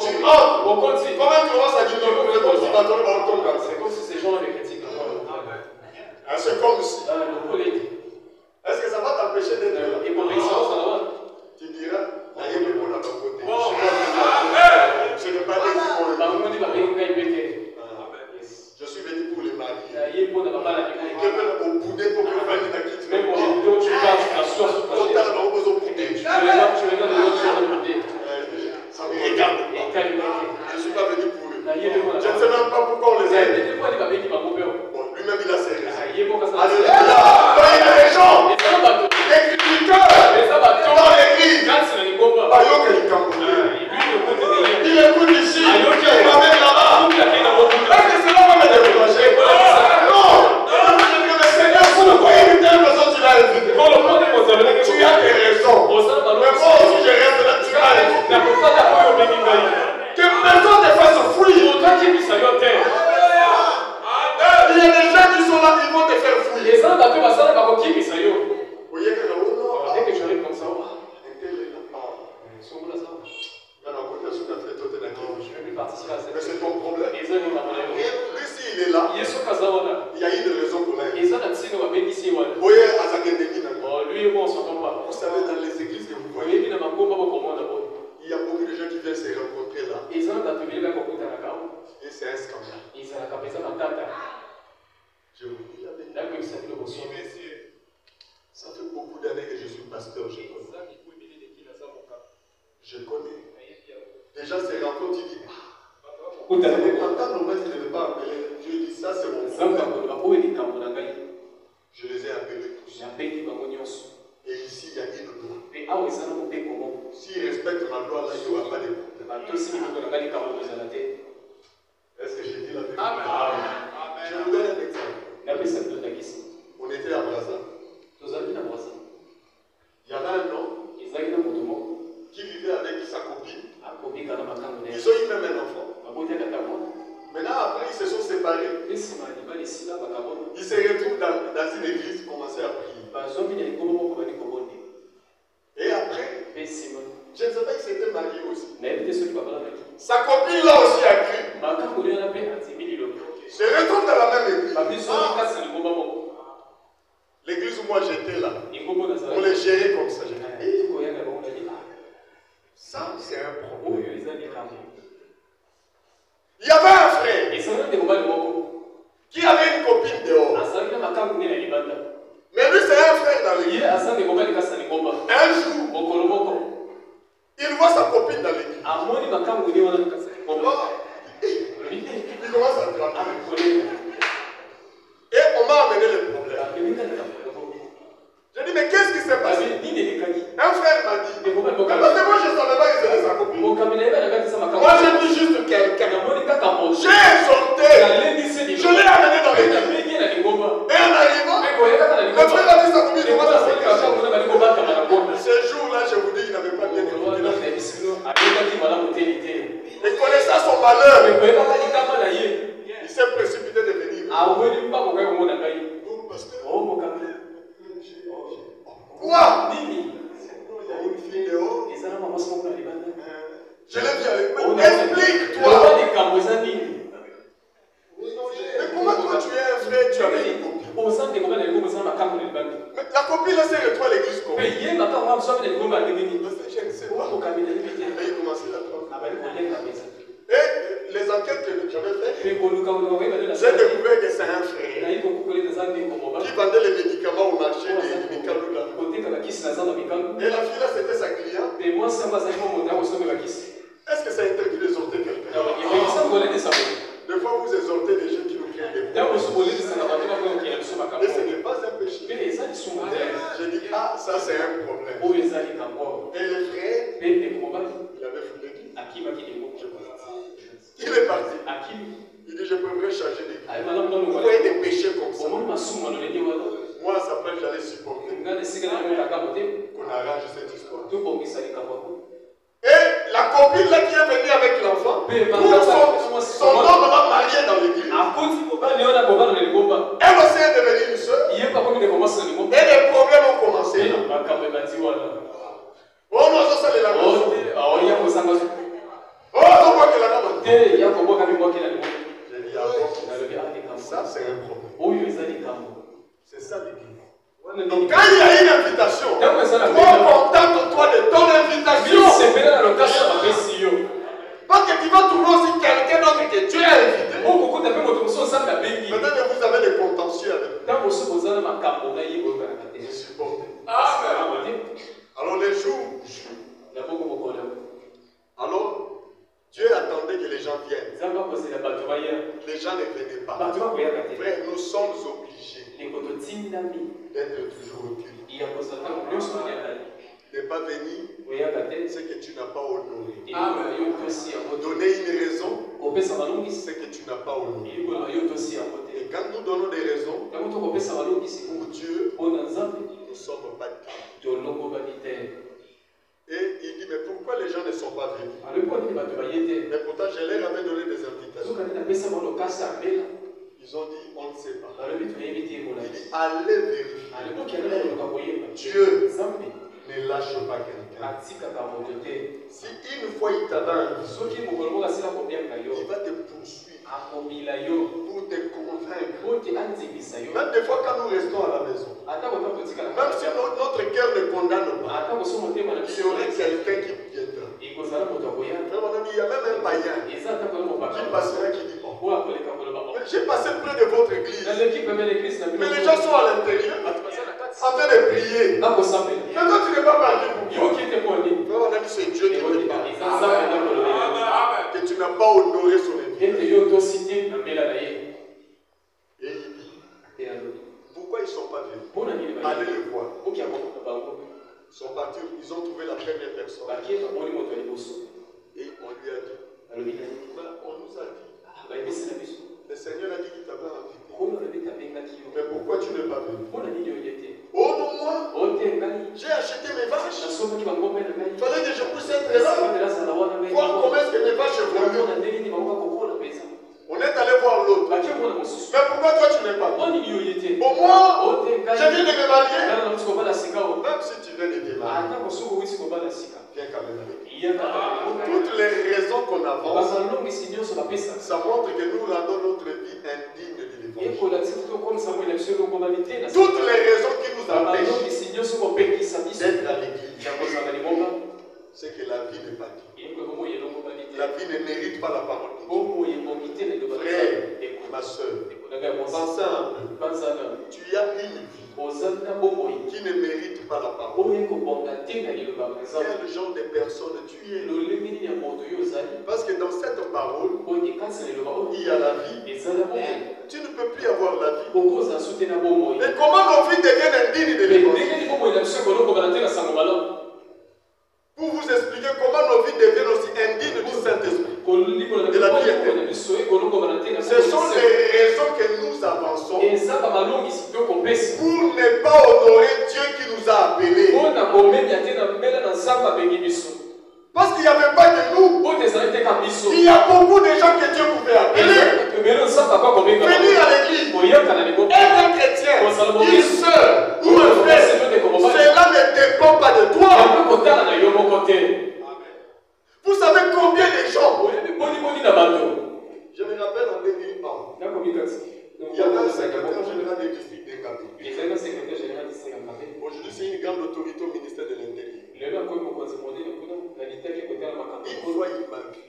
Tu entres. Comment tu commences à dire non, c'est comme si ces gens-là les critiquent. C'est comme si. Est-ce que ça va t'empêcher d'être là? Tu diras, je n'ai pas dit pour je suis venu pour les mariés. Au boudé pour que vous veniez à quitter. Ça me regarde pas. Je ne suis pas venu pour eux. Je ne sais même pas pourquoi on les aide. Bon, lui-même il a ses raisons. Alléluia. Donc il y a des gens, des critiqueurs dans l'église. Il écoute ici, il m'amène là-bas. Est-ce que cela va me décourager? Non. Le Seigneur, vous ne voyez une telle personne, tu l'as invité. Tu as des raisons. Mais moi aussi je reste là, tu l'as invité. Que personne ne fasse fouiller. participer à cette. Mais c'est ton problème. Et lui, s'il est là, il y a une raison pour laquelle. Lui, on s'entend pas. Vous savez, dans les églises que vous voyez, il y a beaucoup de gens qui viennent se rencontrer là. Et c'est un scandale. Je vous dis la vérité. Ça fait beaucoup d'années que je suis pasteur. Je connais. Déjà, ces rencontres, il dit, en temps normal, je ne vais pas appeler. Je dis, ça, c'est mon problème. Je les ai appelés tous. Et ici, il y a une loi. S'ils respectent ma loi, là, il n'y aura pas de problème. Est-ce que j'ai dit la vérité? Amen. Je vous donne un exemple. On était à Brazza. Il y avait un homme qui vivait avec sa copine. Ils ont eu même un enfant. Maintenant, après, ils se sont séparés. Ils se retrouvent dans une église, commencer à prier. Et après, je ne sais pas, il s'était marié aussi. Sa copine là aussi a crié. Se retrouve dans la même église. L'église où moi j'étais là, on les gérait comme ça. Ça, c'est un problème. Il y avait un frère qui avait une copine dehors. Mais lui, c'est un frère dans l'église. Un jour, il voit sa copine dans l'église. Il commence à trembler. Et on m'a amené le problème. J'ai dit, mais qu'est-ce qui s'est passé? Un frère m'a dit, mais parce que moi je ne savais pas que c'était sa copine. Moi j'ai dit juste quelqu'un. J'ai exhorté. Je l'ai amené dans l'église. Et en arrivant, le frère a dit sa copine. Ce jour-là, je vous dis, il n'avait pas bien écouté. Et connaissant son malheur, il s'est précipité de venir. Quoi? Une fille dehors. Je l'ai vu avec moi. Explique-toi. Mais comment toi tu es un frère, tu avais une copine? Mais la copine là, c'est retrouvée à l'église comment? Je ne sais pas. Et il commençait à travailler. Et les enquêtes que j'avais faites, j'ai découvert que c'est un frère qui vendait les médicaments au marché des Mikalo là. Et la fille là, c'était sa cliente. Est-ce que ça interdit d'exhorter quelqu'un? Des fois, vous exhortez des gens qui nous créent des problèmes. Et ce n'est pas un péché. J'ai dit, ah, ça c'est un problème. Et le frère, il avait foulé. Il est parti. Il dit, je préfère changer d'église. Vous voyez des péchés comme ça. Moi, ça peut j'allais supporter. Qu'on arrange cette histoire. Et la copine là qui est venue avec l'enfant, son homme l'a marié dans l'église. Elle aussi est devenue une soeur. Et les problèmes ont commencé. Oh non, ça c'est la maison. Oh, on voit que la dame. J'ai dit, ça c'est un problème. C'est ça l'église. Donc quand il y a une invitation, contente-toi de ton invitation. Parce que tu vas trouver aussi quelqu'un d'autre que Dieu a invité. Peut-être que vous avez des contentieux avec lui. Je supporte. Amen. Alors les jours, alors Dieu attendait que les gens viennent. Les gens ne venaient pas. Frère, nous sommes obligés d'être toujours reculés. Ne pas venir, c'est que tu n'as pas honoré. Donner une raison, c'est que tu n'as pas honoré. Et quand nous donnons des raisons pour Dieu, nous ne sommes pas dignes. Et il dit, mais pourquoi les gens ne sont pas venus? Mais pourtant, je leur avais donné des invitations. Ils ont dit, on ne sait pas. Il dit, allez vérifier. Dieu ne lâche pas quelqu'un. Si une fois il t'avait invité, poursuivre, pour te convaincre. Même des fois quand nous restons à la maison, même si notre cœur ne condamne pas, il y aurait quelqu'un qui viendra. Frère, mon ami, il y a même un païen qui passera qui dit bon, j'ai passé près de votre église, mais les gens sont à l'intérieur en train de prier. Mais toi tu n'es pas parti pour moi. Frère, mon ami, c'est Dieu qui te parle. Que tu n'as pas honoré son invitation. Et il dit, pourquoi ils ne sont pas venus? Allez le voir. Ils sont partis, ils ont trouvé la première personne. Et on lui a dit, on nous a dit, le Seigneur a dit qu'il t'avait invité. Mais pourquoi tu n'es pas venu? Oh non, moi, j'ai acheté mes vaches. Il fallait que je puisse être là. Voir comment est-ce que mes vaches évoluent. On est allé voir l'autre. Mais pourquoi toi tu n'es pas venu? Bon, moi, je viens de me marier. Même si tu viens de te marier, viens quand même avec. Toutes les raisons qu'on avance, ça montre que nous rendons notre vie indigne de l'évangile. Toutes les raisons qui nous empêchent d'être à l'église, c'est que la vie n'est pas digne. La vie ne mérite pas la parole de Dieu. Frère, ma soeur, pense un peu. Tu as une vie qui ne mérite pas la parole. Quel genre de personne tu es? Parce que dans cette parole, il y a la vie. Tu ne peux plus avoir la vie. Et comment nos vies deviennent indignes de l'évangile? Pour vous expliquer comment nos vies deviennent aussi indignes du Saint-Esprit, de la vie éternelle. Ce sont les raisons que nous avançons pour ne pas honorer Dieu qui nous a appelés. Parce qu'il n'y avait pas de nous. Il y a beaucoup de gens que Dieu pouvait appeler. Venir à l'église, être un chrétien, une soeur ou un frère, cela ne dépend pas de toi. Vous savez combien de gens? Je me rappelle en 2001, il y avait un secrétaire général du district de Ngabé. Aujourd'hui, c'est une grande autorité au ministère de l'Intérieur. Une fois, il m'a vu.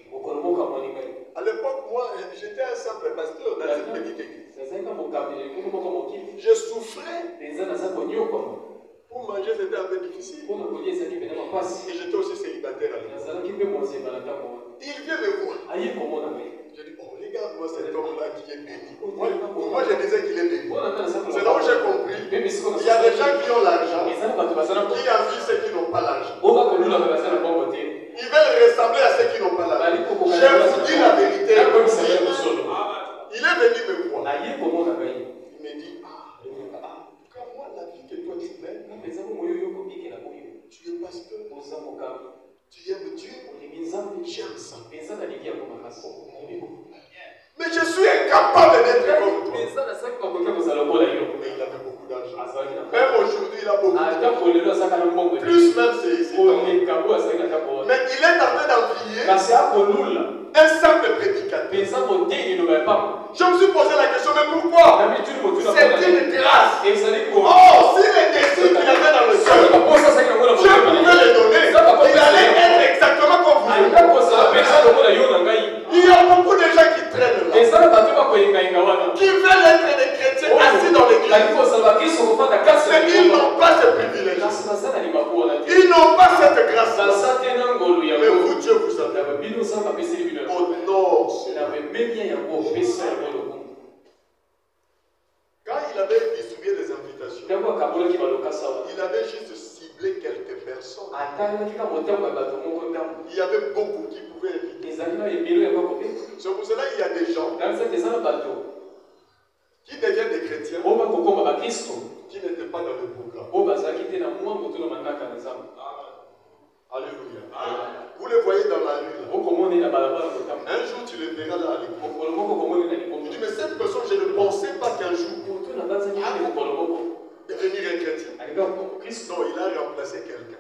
À l'époque, moi, j'étais un simple pasteur dans une petite église. Je souffrais. Pour manger, c'était un peu difficile. Et j'étais aussi célibataire à l'époque. Il vient me voir. Je dis, oh les gars, moi cet homme-là qui est béni. Moi je disais qu'il est béni. C'est là où j'ai compris. Il y a des gens qui ont l'argent, qui envient ceux qui n'ont pas l'argent. Ils veulent ressembler à ceux qui n'ont pas l'argent. Je vous dis la vérité. Il est venu me voir. Il me dit, comme moi la vie que toi tu mènes, tu es pasteur, tu aimes Dieu, j'aime ça. Mais je suis incapable d'être comme toi. Mais il avait beaucoup d'argent. Même aujourd'hui, il a beaucoup d'argent. Plus même c'est mais il est en train d'envier un simple prédicateur. Je me suis posé la question, mais pourquoi? C'est une grâce. Oh, si les désirs qu'il avait dans le cœur, Dieu pouvait les donner. Il allait être exactement comme vous. Il y a beaucoup de gens qui traînent là, qui veulent être des chrétiens assis dans l'église. Mais ils n'ont pas ce privilège. Ils n'ont pas cette grâce. Mais vous, Dieu vous a donné. Honore cela. Quand il avait distribué les invitations, il avait juste ciblé quelques personnes. Il y avait beaucoup qui pouvaient inviter. C'est pour cela qu'il y a des gens qui deviennent des chrétiens qui n'étaient pas dans le programme. Alléluia. Vous les voyez dans la rue là. Un jour tu les verras là à l'église. Je dis mais cette personne je ne pensais pas qu'un jour devenir un chrétien. Non, il a remplacé quelqu'un.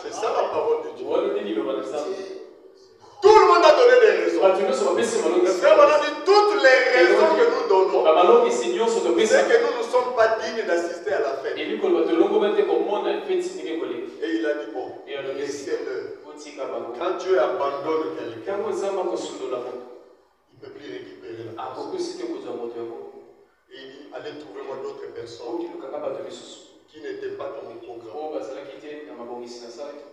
C'est ça la parole de Dieu. Tout le monde a donné des raisons. toutes les raisons que nous donnons, c'est que nous ne sommes pas dignes d'assister à la fête. Et il a dit bon, laissez-le. Quand Dieu abandonne quelqu'un, il ne peut plus récupérer la personne. Et il dit, allez trouver-moi d'autres personnes qui n'étaient pas dans mon programme.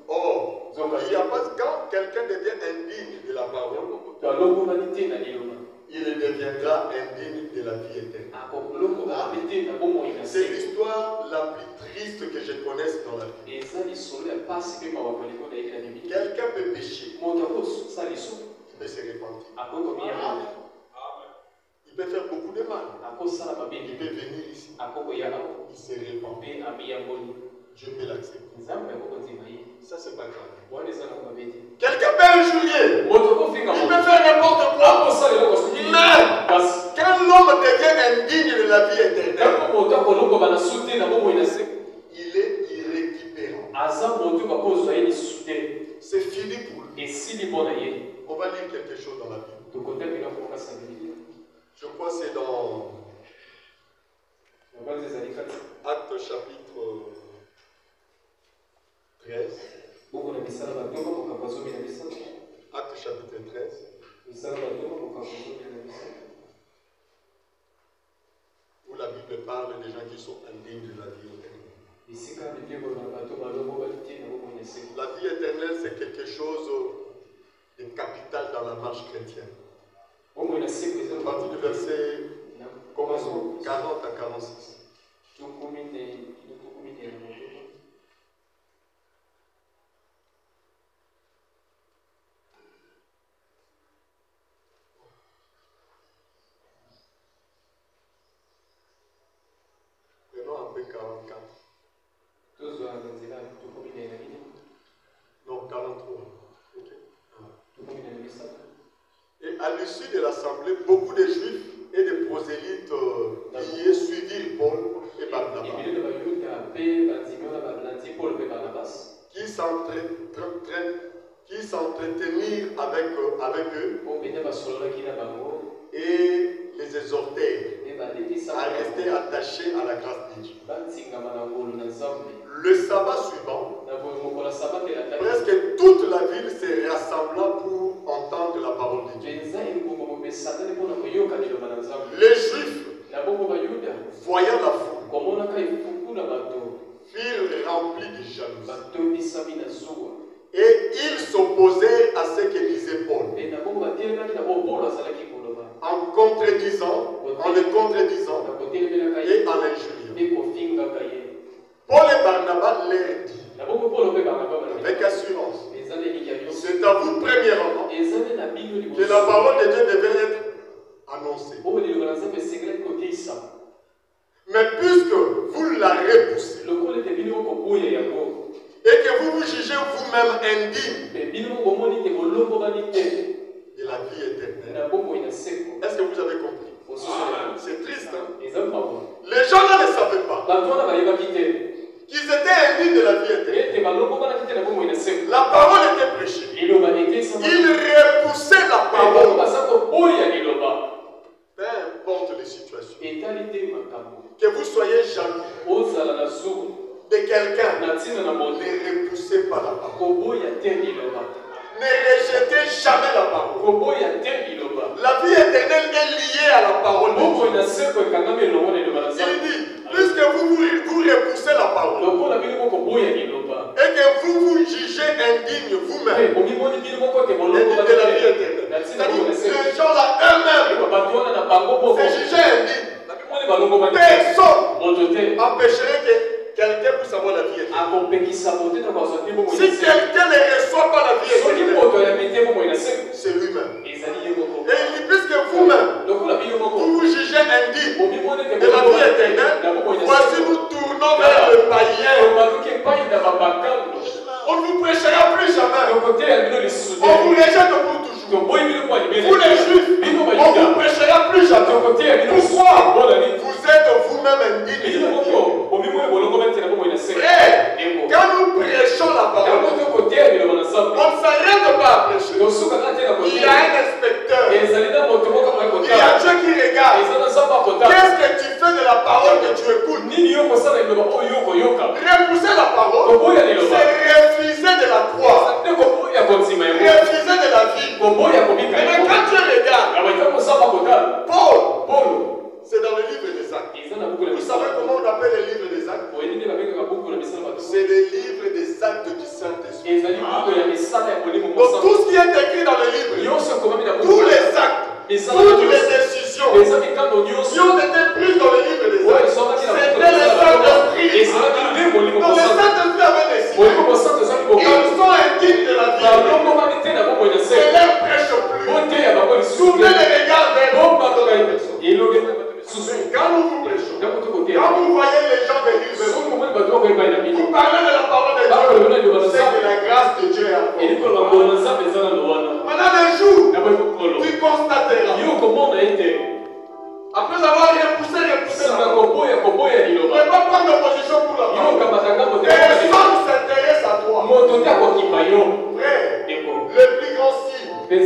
Or, il n'y a pas, quand quelqu'un devient indigne de la parole, il deviendra indigne de la vie éternelle. C'est l'histoire la plus triste que je connaisse dans la vie. Quelqu'un peut pécher, il peut se repentir. Il peut faire beaucoup de mal. Il peut venir ici. Il se répand. Dieu peut l'accepter. Ça, c'est pas grave. Quelqu'un peut injurier. Il peut faire n'importe quoi. Mais quand l'homme devient indigne de la vie éternelle, il est irrécupérable. C'est fini pour lui. On va lire quelque chose dans la Bible. Je crois que c'est dans Actes chapitre 13. Actes chapitre 13. Où la Bible parle des gens qui sont indignes de la vie éternelle. La vie éternelle, c'est quelque chose de capital dans la marche chrétienne. À partir du verset 40 à 46. Prenons un peu 44. Non, 43. Okay. Et à l'issue de l'assemblée, beaucoup de juifs et de prosélytes liés suivirent Paul et Barnabas, qui s'entretenirent avec eux et les exhortèrent à rester attachés à la grâce de Dieu. Le sabbat suivant, presque toute la ville se rassembla pour entendre la parole de Dieu. Les Juifs, voyant la foule, furent remplis de jalousie. Et ils s'opposaient à ce que disait Paul, en le contredisant et en l'injuriant. Paul et Barnabas leur dit avec assurance, c'est à vous premièrement que la parole de Dieu devait être annoncée. Mais puisque vous la repoussez et que vous vous jugez vous-même indigne de la vie éternelle, est-ce que vous avez compris? C'est triste, hein? Les gens là ne savaient pas qu'ils étaient indignes de la vie éternelle. La parole était prêchée. Ils repoussaient la parole. Peu importe les situations. Que vous soyez jaloux de quelqu'un, ne repoussez pas la parole. Ne rejetez jamais la parole. La vie éternelle est liée à la parole de Dieu. Il dit, puisque vous repoussez la parole et que vous vous jugez indigne vous-même de la vie éternelle, c'est-à-dire ces gens-là eux-mêmes se jugeaient indignes. Personne empêcherait que quelqu'un puisse avoir la vie éternelle. Si quelqu'un ne reçoit pas la vie éternelle, c'est lui-même. Et il dit, puisque vous-même, vous vous jugez indigne de la vie éternelle, voici nous tournons vers le païen. On ne vous prêchera plus jamais. On vous rejette pour toujours. Vous les juifs, on ne vous prêchera plus jamais. Pourquoi? Vous êtes vous-même indignes. Frère, quand nous prêchons la parole, on ne s'arrête pas à prêcher. Il y a un inspecteur. quand tu regardes, Paul, c'est dans le livre des Actes. Vous savez comment on appelle le livre des Actes? C'est le livre des Actes du Saint-Esprit. Donc tout ce qui est écrit dans le livre, tous les actes, toutes les décisions qui ont été prises dans le livre des Actes, c'était le Saint-Esprit. Donc le Saint-Esprit avait décidé. Ils sont indignes de la vie. C'est leur prêche plus. Tournez les regards vers nous. Quand nous vous prêchons, quand vous voyez les gens venir vers vous, vous parlez de la parole de Dieu, c'est que la grâce de Dieu est à vous. Maintenant le jour, tu constateras, après avoir repoussé la parole, ne pas prendre de position pour la parole. Personne s'intéresse à toi. Frère, le plus grand signe de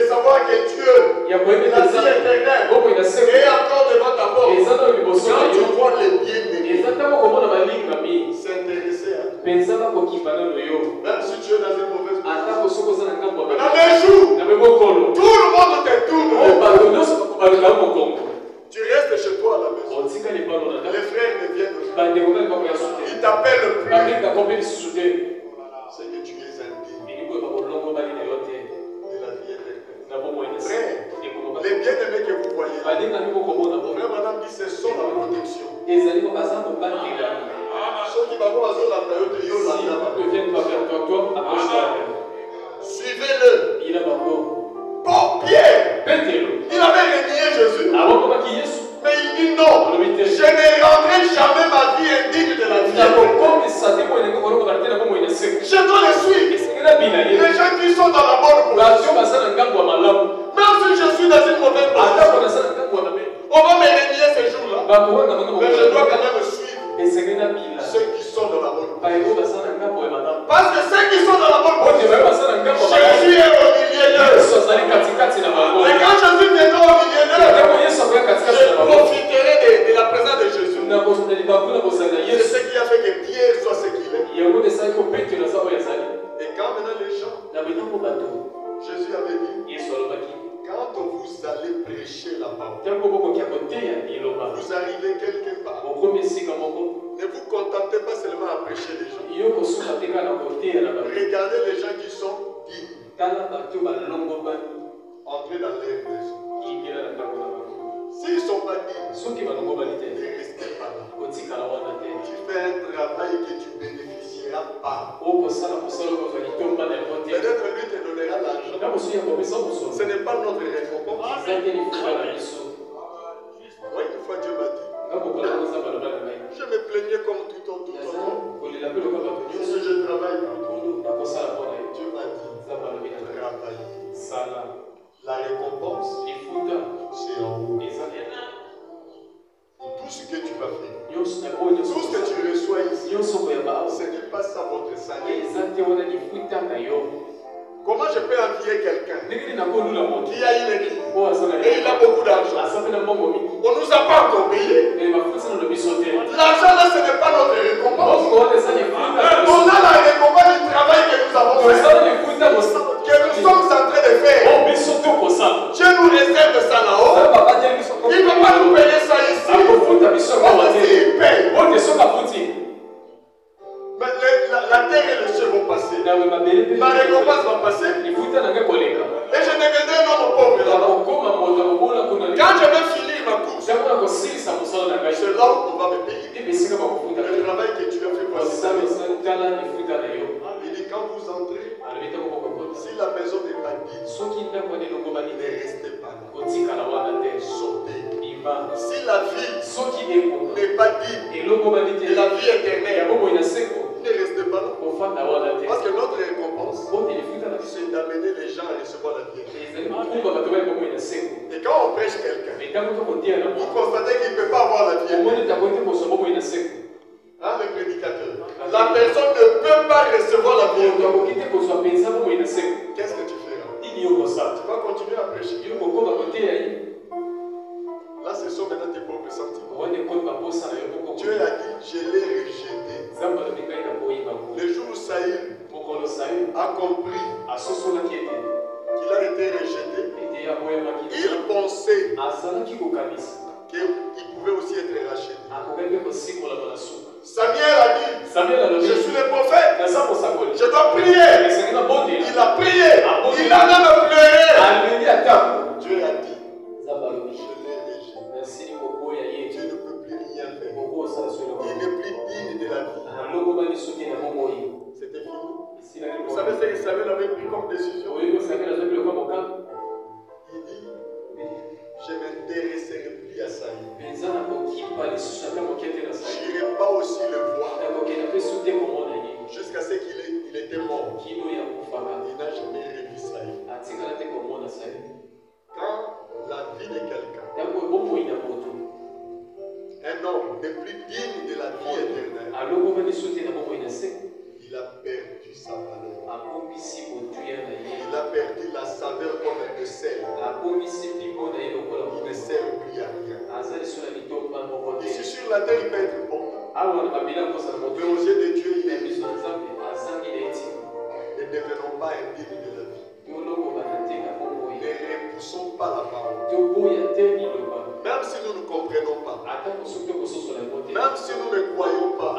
savoir que Dieu, la vie éternelle, est encore devant ta porte. Quand tu vois les bien-aimés s'intéresser à toi, même si tu es dans une mauvaise position, dans les jours, tout le monde te tourne. Tu restes chez toi à la maison. Les frères ne viennent pas. Ils t'appellent plus. C'est que tu es indigne de la vie éternelle. Frère, les bien-aimés que vous voyez, frère madame dit ce sont la protection. Ceux qui vont à la période de suivez-le. Bon, Pierre, il avait renié Jésus. Mais il dit non, je ne rendrai jamais ma vie indigne de la vie. Je dois le suivre. Les gens qui sont dans la bonne position, même si je suis dans une mauvaise position, on va me renier ces jours-là. Mais je dois quand même suivre ceux qui sont dans la bonne position. Parce que ceux qui sont dans la bonne position, Jésus est au milieu d'eux. Et quand Jésus viendra au milieu d'eux, je profiterai de la présence de Jésus. C'est ce qui a fait que Pierre soit ce qu'il est. Et quand maintenant les gens, Jésus avait dit, quand vous allez prêcher la parole, vous arrivez quelque part, ne vous contentez pas seulement à prêcher les gens. Regardez les gens qui sont dignes. Entrez dans leur maison. S'ils ne sont pas dignes, ne restez pas là. Tu fais un travail que tu bénéficieras pas. Peut-être lui te donnera l'argent. Ce n'est pas notre récompense. Oui, une fois Dieu m'a dit. Je me plaignais comme tout autre. Si je travaille pour toi, Dieu m'a dit, travaille. La récompense, c'est en haut. Tout ce que tu vas faire, tout ce que tu reçois ici, ce n'est pas ça votre salaire. Comment je peux envier quelqu'un qui a une équipe et il a beaucoup d'argent? On ne nous a pas encore payé. L'argent là, ce n'est pas notre récompense. On a la récompense du travail que nous avons fait, que nous sommes en train de faire. Dieu nous réserve ça là-haut. Il ne va pas nous payer ça ici. Il paye. Mais la terre et le ciel vont passer. Ma récompense va passer. Et je deviendrai un homme pauvre là-bas. Quand je vais finir ma course, c'est là où on va me payer. Le travail que tu as fait, voici. Il dit quand vous entrez, si la maison n'est pas digne, ne restez pas là. Sortez. Si la vie n'est pas digne de la vie éternelle, ne restez pas là. Parce que notre récompense, c'est d'amener les gens à recevoir la vie éternelle. Et quand on prêche quelqu'un, vous constatez qu'il ne peut pas avoir la vie éternelle. Hein, le prédicateur. La personne ne peut pas recevoir la vie éternelle. Qu'est-ce que tu feras? Tu vas continuer à prêcher. Là, ce sont maintenant tes propres sentiments. Dieu a dit, je l'ai rejeté. Le jour où Saïd a compris qu'il Il pensait qu'il pouvait aussi être racheté. Samuel a dit, je suis le prophète, je dois prier. Il a prié, il a même pleuré. Dieu a dit, je l'ai régi. Dieu ne peut plus rien faire. Il n'est plus digne de la vie. C'était fini. Vous savez ce que Samuel avait pris comme décision? Il dit, je ne m'intéresserai plus à ça. Je n'irai pas aussi le voir. Jusqu'à ce qu'il était mort. Il n'a jamais revu ça. Quand la vie de quelqu'un, un homme n'est plus digne de la vie éternelle, il a perdu sa valeur. Il a perdu la saveur comme un de sel. Il ne sert plus à rien. Ici sur la terre, il peut être bon. Mais aux yeux de Dieu, il est vivant. Ne devenons pas indignes de la vie. Ne repoussons pas la parole. Même si nous ne comprenons pas. Même si nous ne croyons pas.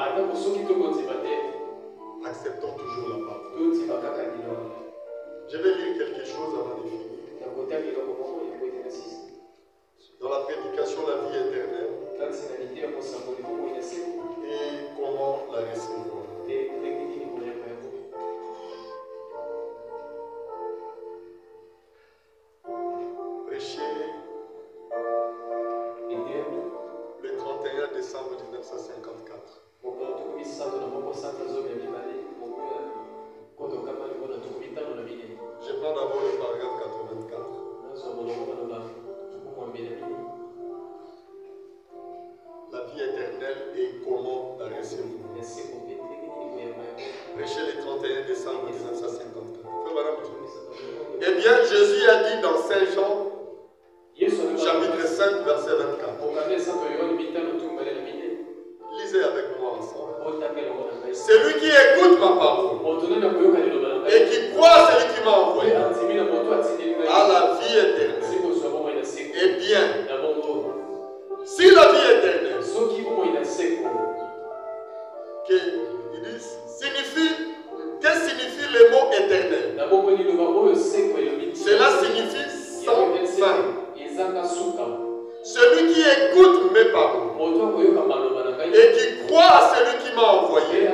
Acceptons toujours la parole. Je vais lire quelque chose avant de finir. Dans la prédication, la vie éternelle. Et comment la recevoir. Prêcher le 31 décembre 1954. Je prends d'abord le paragraphe 84. La vie éternelle et comment la recevoir. Prêché le 31 décembre 1954. Eh bien, Jésus a dit dans Saint Jean, chapitre 5, verset 24. Lisez avec moi ensemble. Celui qui écoute ma parole et qui croit celui qui m'a envoyé a la vie éternelle. Eh bien, si la vie éternelle que signifie le mot éternel? Cela signifie sans fin. Celui qui écoute mes paroles et qui croit à celui qui m'a envoyé a la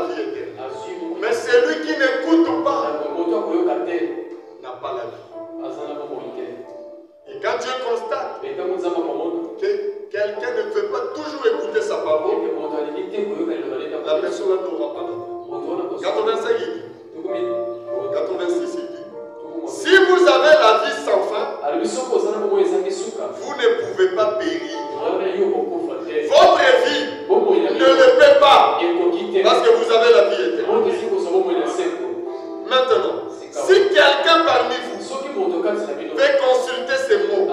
vie éternelle. Mais celui qui n'écoute pas n'a pas la vie. Et quand Dieu constate que quelqu'un ne veut pas toujours écouter sa parole, la personne n'aura pas la vie. 85 il dit, 86 il dit, si vous avez la vie sans fin, vous ne pouvez pas périr. Votre vie ne le fait pas parce que vous avez la vie éternelle. Maintenant, si quelqu'un parmi vous fait consulter ces mots,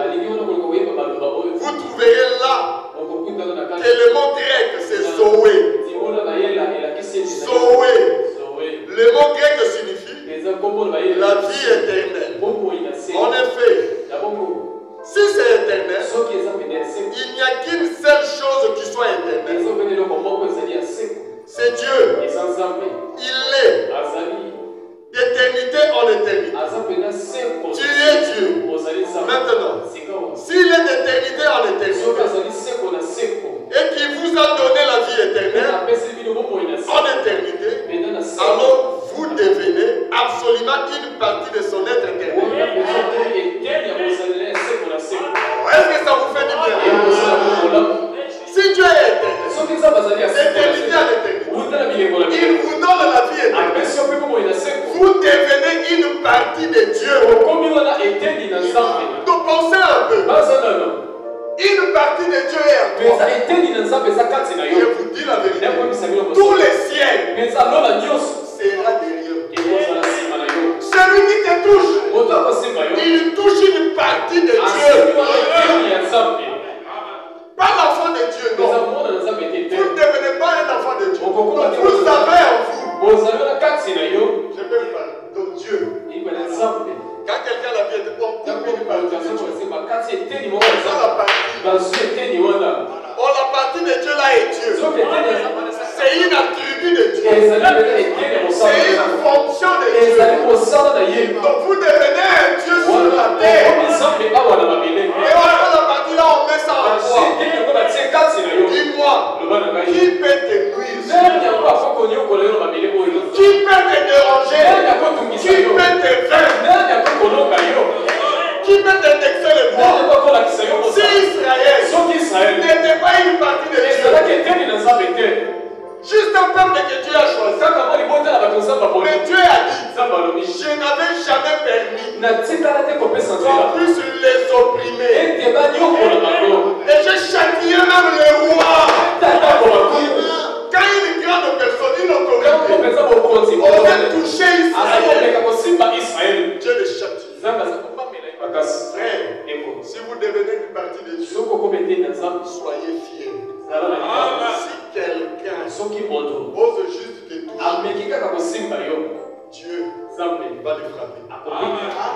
vous trouverez là que le mot grec c'est Zoé. Zoé. Le mot grec signifie la vie éternelle. En effet, si c'est éternel, il n'y a qu'une seule chose qui soit éternelle. C'est Dieu. Il est d'éternité en éternité. Tu es Dieu. Maintenant, s'il est d'éternité en éternité et qu'il vous a donné la vie éternelle en éternité, alors vous devenez absolument une partie de son être éternel. Est-ce que ça vous fait du bien? Si Dieu est éternel, d'éternité à l'éternité, il vous donne la vie éternelle. Vous devenez une partie de Dieu. Donc pensez un peu. Une partie de Dieu est en toi. Je vous dis la vérité. Tous les siècles sera derrière. Celui qui te touche, il touche une partie de Dieu. Pas l'enfant de Dieu, non. Vous ne devenez pas un enfant de Dieu. Donc vous avez en vous. Je peux vous parler. Donc Dieu. Quand quelqu'un l'a vie, oh Donc vous devenez un Dieu sur la terre. Et on a la partie là, on met ça en foi. Dis-moi, qui peut te nuire? Qui peut te déranger? Qui peut te vaincre? Qui peut te texer le doigt? Si Israël n'était pas une partie de Dieu, juste un peuple que Dieu a choisi, mais Dieu a dit, je n'avais jamais permis qu'on puisse les opprimer. Et j'ai châtié même les rois. Quand une grande personne, une autorité, osait toucher Israël, Dieu les châtie. Frère, si vous devenez une partie de Dieu, soyez fiers. Si quelqu'un ose juste te toucher, Dieu va le frapper.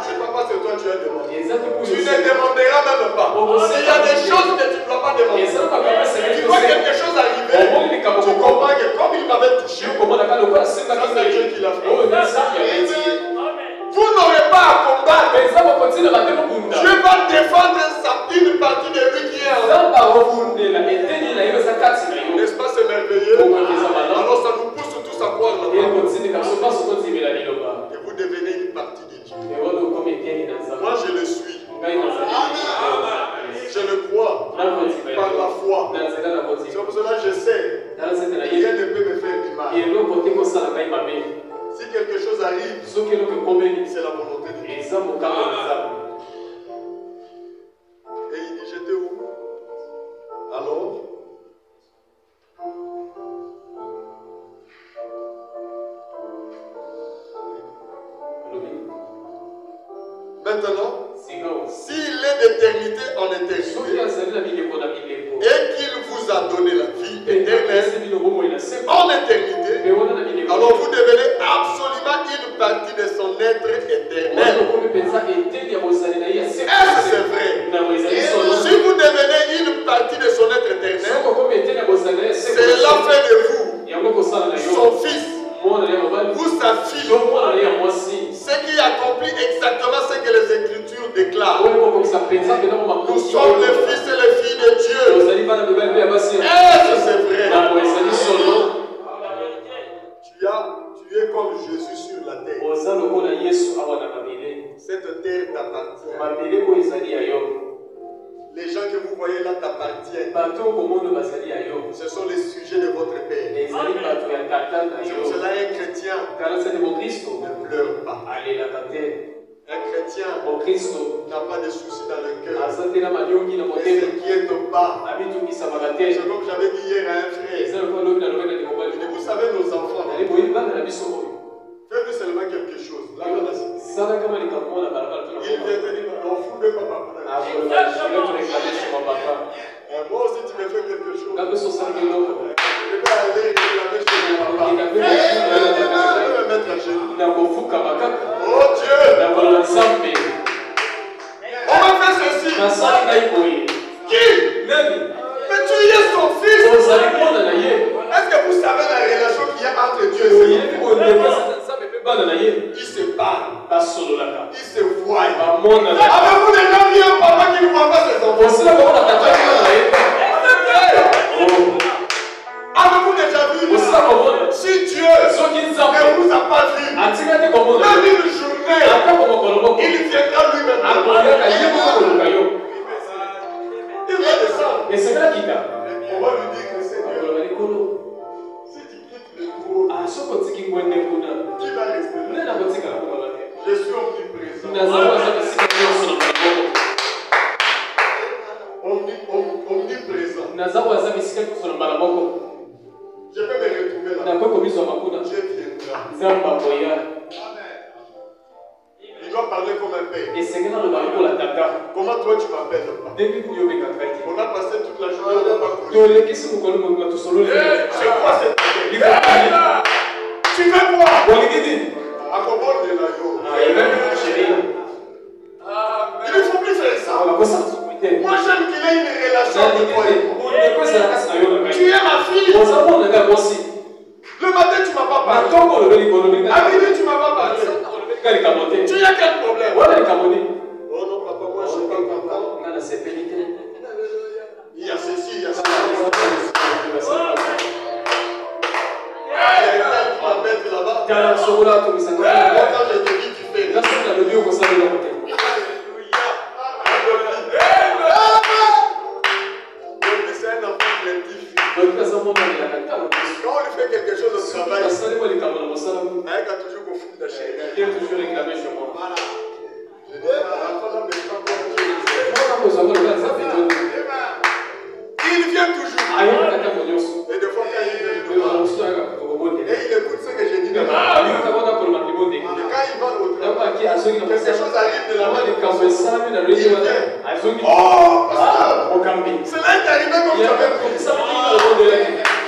C'est pas parce que toi tu as demandé. Tu ne demanderas même pas. Il y a des choses que tu ne dois pas demander. Tu vois quelque chose arriver, tu comprends que comme il m'avait touché, c'est Dieu qui l'a fait. Vous n'aurez pas à combattre. Dieu va défendre une partie de lui qui est en vous. N'est-ce pas, c'est merveilleux? Alors ça nous pousse tous à croire là-bas. Et vous devenez une partie de Dieu. Moi je le suis. Je le crois par la foi. C'est pour cela que je sais. Rien ne peut me faire du mal. Si quelque chose arrive, c'est la volonté de Dieu. Et il dit, j'étais où? Alors? Maintenant, s'il est d'éternité en éternité et qu'il vous a donné la vie éternelle en éternité, alors vous devenez absolument une partie de son être éternel. Est-ce que c'est vrai? Si vous devenez une partie de son être éternel, cela fait de vous son fils ou sa fille, ce qui accomplit exactement ce que les Écritures déclarent. Nous sommes les fils et les filles de Dieu. Est-ce que c'est vrai? Tu es comme Jésus sur la terre. Cette terre t'appartient. Les gens que vous voyez là t'appartiennent. Ce sont les sujets de votre Père. C'est pour cela un chrétien ne pleure pas. Un chrétien n'a pas de soucis dans le cœur. Ne s'inquiète pas. C'est comme j'avais dit hier à un frère. Vous savez, nos enfants, fais-nous seulement quelque chose. Là, il vient te dire, on fout de papa. Moi aussi, tu me fais quelque chose. Je vais aller réclamer chez mon papa. Je vais me mettre à genoux. Oh Dieu! On va faire ceci. Qui? Mais tu es son fils. Est-ce que vous savez la relation qu'il y a entre Dieu et Seigneur? Il se parle. Il se voit. Avez-vous déjà vu un papa qui ne voit pas ses enfants? Avez-vous déjà vu? Si Dieu ne vous a pas vu, même une journée, il viendra lui-même. Il va descendre. On va lui dire que c'est Dieu. Si tu quittes le trône, qui va rester là? Je suis omniprésent. Omniprésent. Je peux me retrouver là. Dieu viendra. Il doit parler comme un père. Comment toi tu m'appelles pas? On a passé toute la journée, on n'a pas cru. Je crois que c'est tu veux quoi? Accommode de la yo. Il ne faut plus faire ça. Moi j'aime qu'il ait une relation avec toi. Tu es ma fille. Le matin tu ne m'as pas parlé. À midi tu ne m'as pas parlé. Tu as quelque quelque chose arrive de la main de quand il vient. Oh, pasteur, cela est arrivé comme tu avais pris.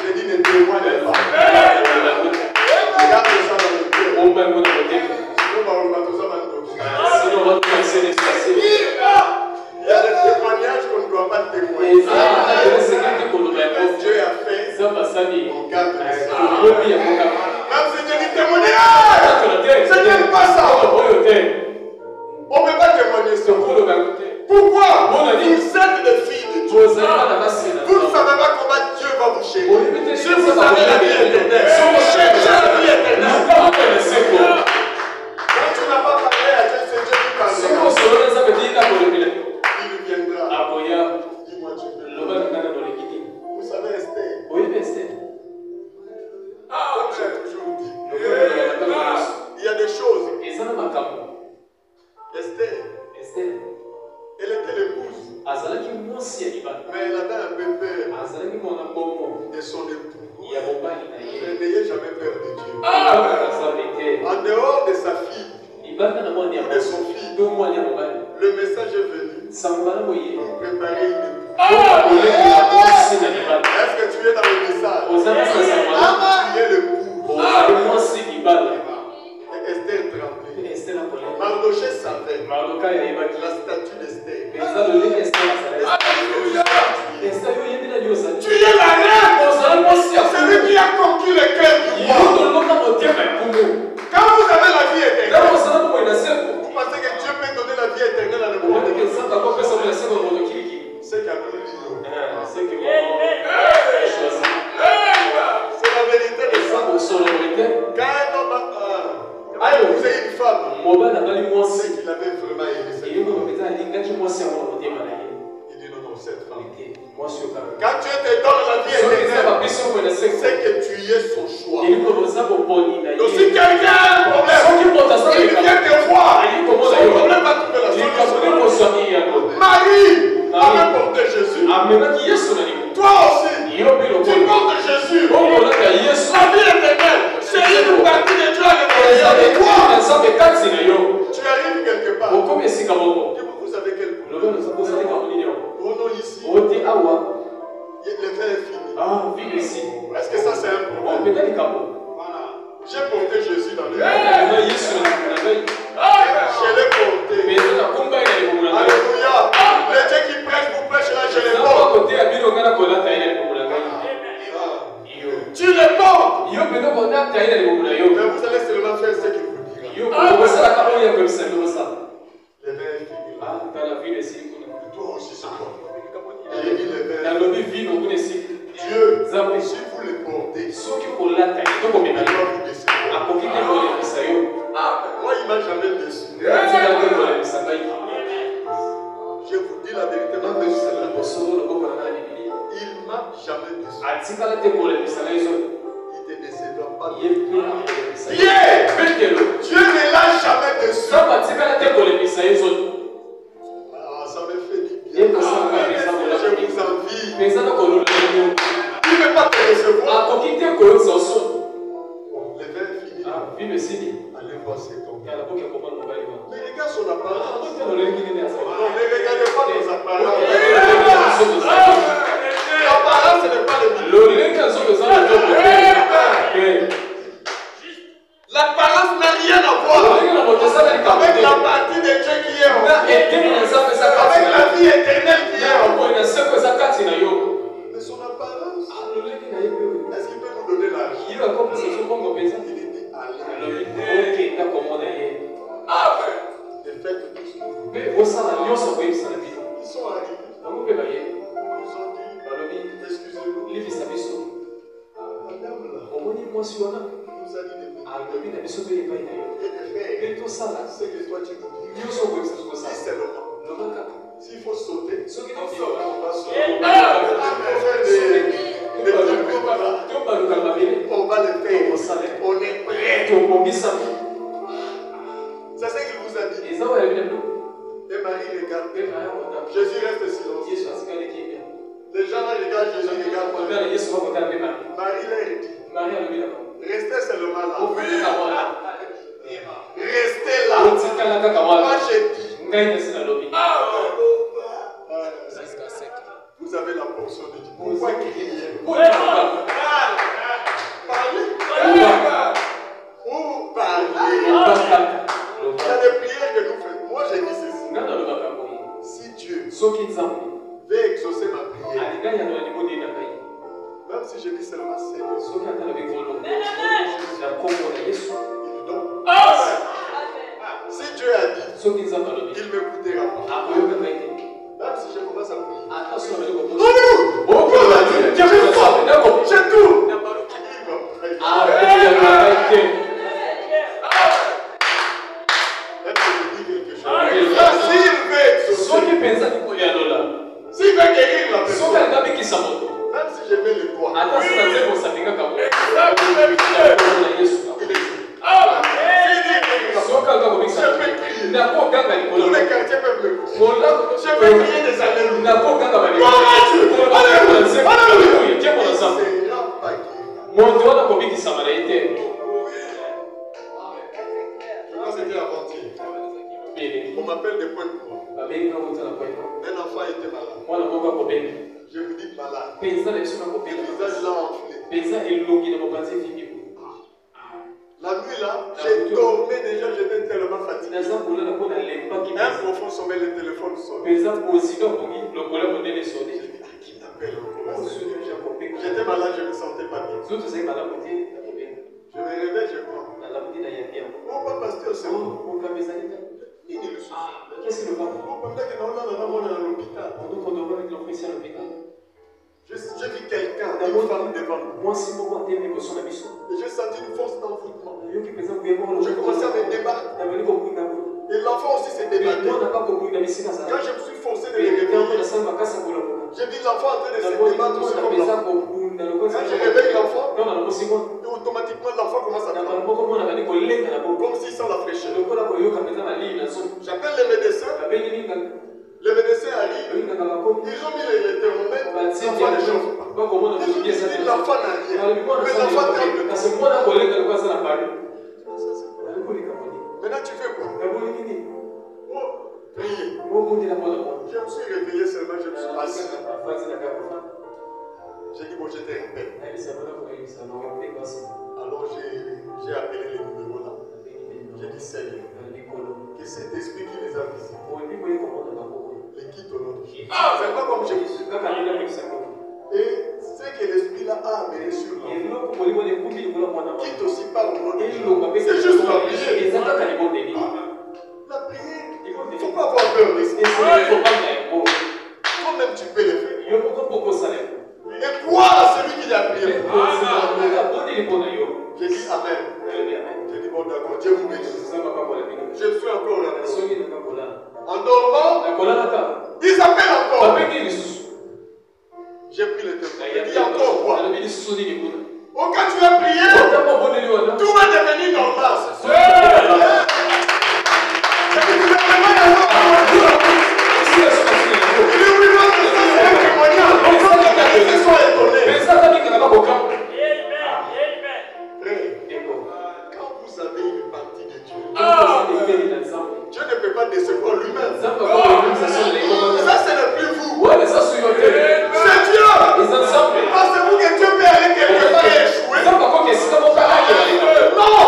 J'ai dit ne témoigne pas. Regarde ça dans le cœur. Sinon, on va commencer à l'espacer. Il y a des témoignages qu'on ne doit pas témoigner. Dieu a fait. On garde ça. Même si Dieu dit témoigner, ce n'est pas ça. On ne peut pas témoigner ça. Pourquoi? Vous êtes des filles de Dieu. Vous ne savez pas comment Dieu va vous chérir. Si vous avez la vie éternelle, si vous cherchez la vie éternelle, quand tu n'as pas parlé à Dieu, c'est Dieu qui parle. Il viendra. Dis-moi, tu veux. Vous savez, Esther. Comme j'ai toujours dit, il y a des choses. Esther, elle était l'épouse. Mais elle avait un peu peur de son époux. Elle n'ayait jamais peur de Dieu. En dehors de sa fille ou de son fils, le message est venu pour préparer une épouse. Est-ce que tu es dans le message? Tu es l'épouse. Et Esther tremblait. Mardoché savait la statue d'Esther. Tu es la reine. C'est lui qui a conquis le cœur du roi. Quand vous avez la vie éternelle, vous pensez que Dieu peut donner la vie éternelle à n'importe qui? C'est qu'à nous le dire. C'est la vérité de ça. Quand un homme vous avez une femme, c'est qu'il avait vraiment aimé cette femme. Il dit non, non, cette femme. Quand Dieu te donne la vie éternelle, c'est que tu y es son choix. Donc si quelqu'un a un problème, il vient te voir, son problème va trouver la solution. Marie avait porté Jésus. Toi aussi, tu portes Jésus. La vie éternelle, c'est une partie de Dieu à l'intérieur de toi. Tu arrives quelque part. Vous avez quel problème? Au nom ici, le verre est fini. Est-ce que ça c'est un problème? J'ai porté Jésus dans le monde. Je l'ai porté. Alléluia. Le Dieu qui prêche, vous prêchez là, je l'ai porté. Tu le portes. Mais vous allez seulement faire ce qu'il vous dira. Le verre est fini. Toi aussi c'est toi. J'ai dit le verre. Dieu, si vous le portez, il va vous décider. Moi, il m'a jamais déçu. Je vous dis la vérité, même si c'est la vérité. Il m'a jamais déçu. Il te décédera pas. Dieu ne l'a jamais déçu. Ça me fait du bien. Je vous envie. Il ne veut pas te recevoir. Le verre est fini. Allez voir ses comptes. Mais regarde son apparence. Ne regardez pas nos apparences. L'apparence, ce n'est pas le but. L'apparence n'a rien à voir avec la partie de Dieu qui est en vous. Avec la vie éternelle qui est en vous. Mais son apparence, est-ce qu'il peut nous donner l'argent? Il dit allez. Et faites tout ce que vous voulez. Ils sont arrivés. Ils ont dit, excusez-nous. Madame là, nous a dit de venir. Et de faire ce que toi tu nous dis. Si seulement. S'il faut sauter, on va sauter. On va le faire. On est prêt. C'est ce qu'il vous a dit. Et Marie regarde. Jésus reste silencieux. Les gens là regardent Jésus, regardent Marie l'a dit. Restez seulement là. Restez. arrêtez là. Moi j'ai dit. Vous avez la portion de Dieu. Pourquoi crier? Parlez. Vous parlez. Il y a des prières que nous faisons. Moi j'ai dit ceci. Si Dieu veut exaucer ma prière, même si je dis seulement Seigneur, il donne. Si Dieu a dit, il m'écoutera pas. Même si je commence à prier. J'ai tout. S'il veut guérir la personne, même si je mets le doigt, tous les quartiers peuvent le voir. Je vais crier des alléluia. C'était avant-hier. On m'appelle des points de croix. Un enfant était malade. Je vous dis malade. Le visage là enflé. La nuit là, j'ai dormi déjà, j'étais tellement fatigué. Un profond sommeil, le téléphone sonne. J'ai dit, qui m'appelle encore? J'étais malade, je ne me sentais pas bien. Je me réveille, je crois. Oh, pas pasteur, c'est bon. Qu'est-ce qu'il va? J'ai vu quelqu'un, une femme devant moi. Et j'ai senti une force d'envoûtement. Je commençais à me débattre. Et l'enfant aussi s'est débattu. Quand je me suis forcé de les réveiller, j'ai vu l'enfant en train de se débattre aussi comme l'enfant. Quand je réveille l'enfant, automatiquement l'enfant commence à pleurer. Comme s'il sent la fraîcheur. J'appelle les médecins. Les médecins arrivent. Ils ont mis les thermomètres. L'enfant ne chauffe pas. Ils ont dit l'enfant n'a rien. Mais l'enfant tremble. Maintenant tu fais quoi? Oh, prier. Je me suis réveillé seulement, je me suis assis. J'ai dit bon, je te rappelle. Alors j'ai appelé les numéros là. J'ai dit Seigneur, que cet esprit qui les a visités les quitte au nom de Jésus. C'est pas comme Jésus. Et ce que l'esprit là a amené sur l'enfant quitte aussi par le nom de Jésus. C'est juste la prière. La prière, il ne faut pas avoir peur de ça. Toi-même tu peux le faire. Et croire à celui qui l'a prié. J'ai dit Amen. J'ai dit bon d'accord, Dieu vous bénisse. Je suis encore là. En dormant, ils appellent encore. J'ai pris le téléphone. Il dit encore quoi? Oh, quand tu as prié, tout va devenir normal. Quand vous avez une partie de Dieu, Dieu ne peut pas décevoir lui-même. Ça, ce n'est plus vous. C'est Dieu. Pensez-vous que Dieu peut aller quelque part et échouer? Non.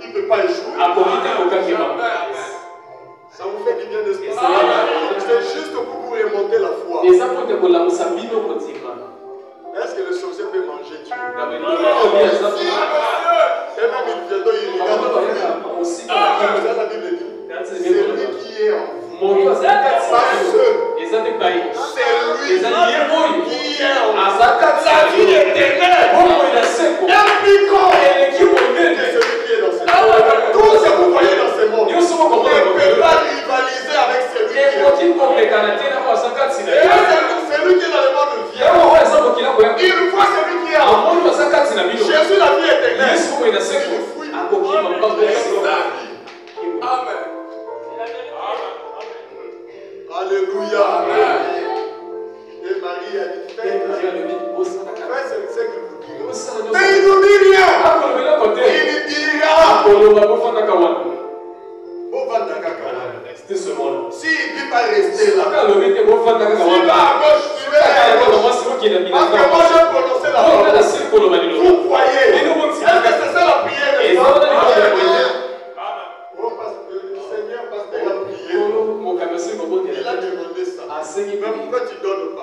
Il ne peut pas échouer. Ça vous fait du bien de se passer. C'est juste pour vous remonter la foi. Est-ce que le sorcier peut manger Dieu? Et même il vient d'où il regarde. La Bible dit, c'est lui qui est en vous. C'est lui qui est en vous. La vie éternelle impliquant que celui qui est dans ce monde. Tout ce que vous voyez dans ce monde ne peut pas rivaliser avec celui qui est en vous. Celui qui est dans le monde vient. Il voit celui qui est en vous. Jésus la vie éternelle. Amen. Alléluia. Et Marie a dit, fais ce que vous direz. Mais il nous dit rien. Il dira. C'était ce mot-là. S'il ne dit pas rester là, S'il va à gauche, tu vas à gauche. Parce que moi j'ai prononcé la parole. Vous croyez? Est-ce que c'est ça la prière de Dieu? Oh, parce que le Seigneur, parce qu'il a prié, il a demandé ça. Mais pourquoi tu donnes pas?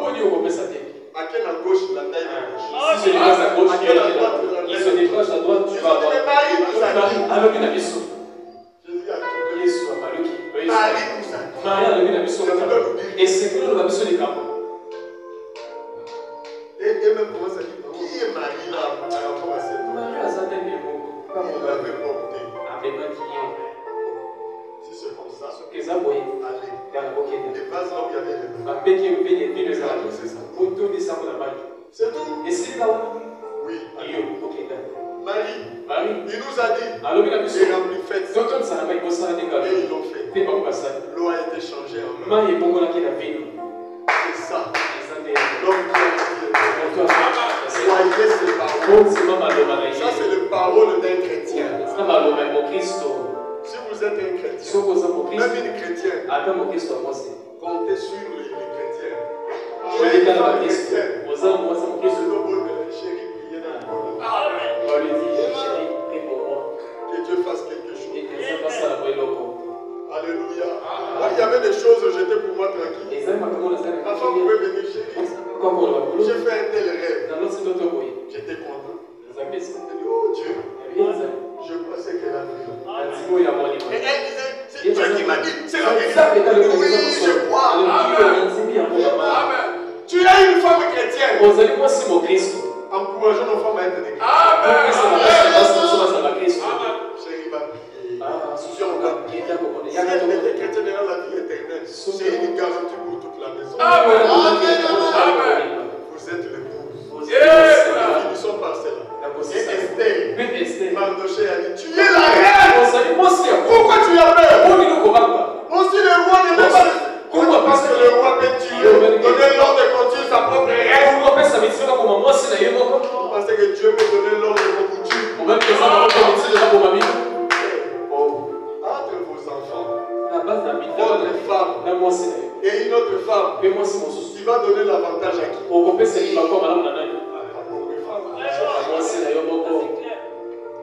À quelle à gauche la taille de gauche? Si je dépasse à gauche, à quelle à droite la taille? il se déplace à droite, tu vas avoir. Marie nous a dit. Alors qu'il a mis son. Jésus a dit. Yesu amaluki. Marie nous a dit. Maria alobi na biso kaka. Et c'est que nous na biso likambo. Et même comment ça dit? Qui est Marie là par rapport à cette Marie azate ndemo. Il l'avait porté. Amemaki ye. Si c'est comme ça, Eza boye. allez. Kana bokenda. Les vases là où il y avait les vins. Bapeki mbeni vino za. C'est ça. Auto de sa na mali. C'est tout. Et c'est là où Oui. yo okenda. Marie, il nous a dit, alobi na biso. les remplis faites ça. Toto sana mai bosana ndengalo. Et ils l'ont fait. Pe ba basana. L'eau a été changée en vin. Mai ebongola ki na vino. C'est ça. Ezande. Donc Dieu a dit, croyez ces paroles. Ça c'est le parole d'un chrétien. Si vous êtes un chrétien, même une chrétienne, comptez sur les chrétiens. Tu es une femme chrétienne. Je demande chérie, priez dans le monde. Que Dieu fasse quelque chose. Alléluia. Moi, il y avait des choses, j'étais pour moi tranquille. Ma femme pouvait venir chez lui. J'ai fait un tel rêve. J'étais content. Elle dit, oh Dieu, je crois que c'est qu'elle a vu. Et elle disait, c'est Dieu qui m'a dit, c'est la vérité. Oui, je crois. Amen. Tu es une femme chrétienne. Encourageons nos femmes à être des chrétiens. Amen. Chérie, va prier. Si on va prier. Si elle était chrétienne, elle a la vie éternelle. C'est une garantie pour toute la maison. Amen. Vous êtes l'épouse. Finissons par cela. Et Esther, Mardoché a dit, tu es la reine. Pourquoi tu as peur? Aussi le roi ne veut pas. Pourquoi? Parce que le roi peut tuer, donner l'ordre de continuer sa propre reine. Vous pensez que Dieu peut donner l'ordre de vous tuer? Entre vos enfants, votre femme et une autre femme, tu vas donner l'avantage à qui?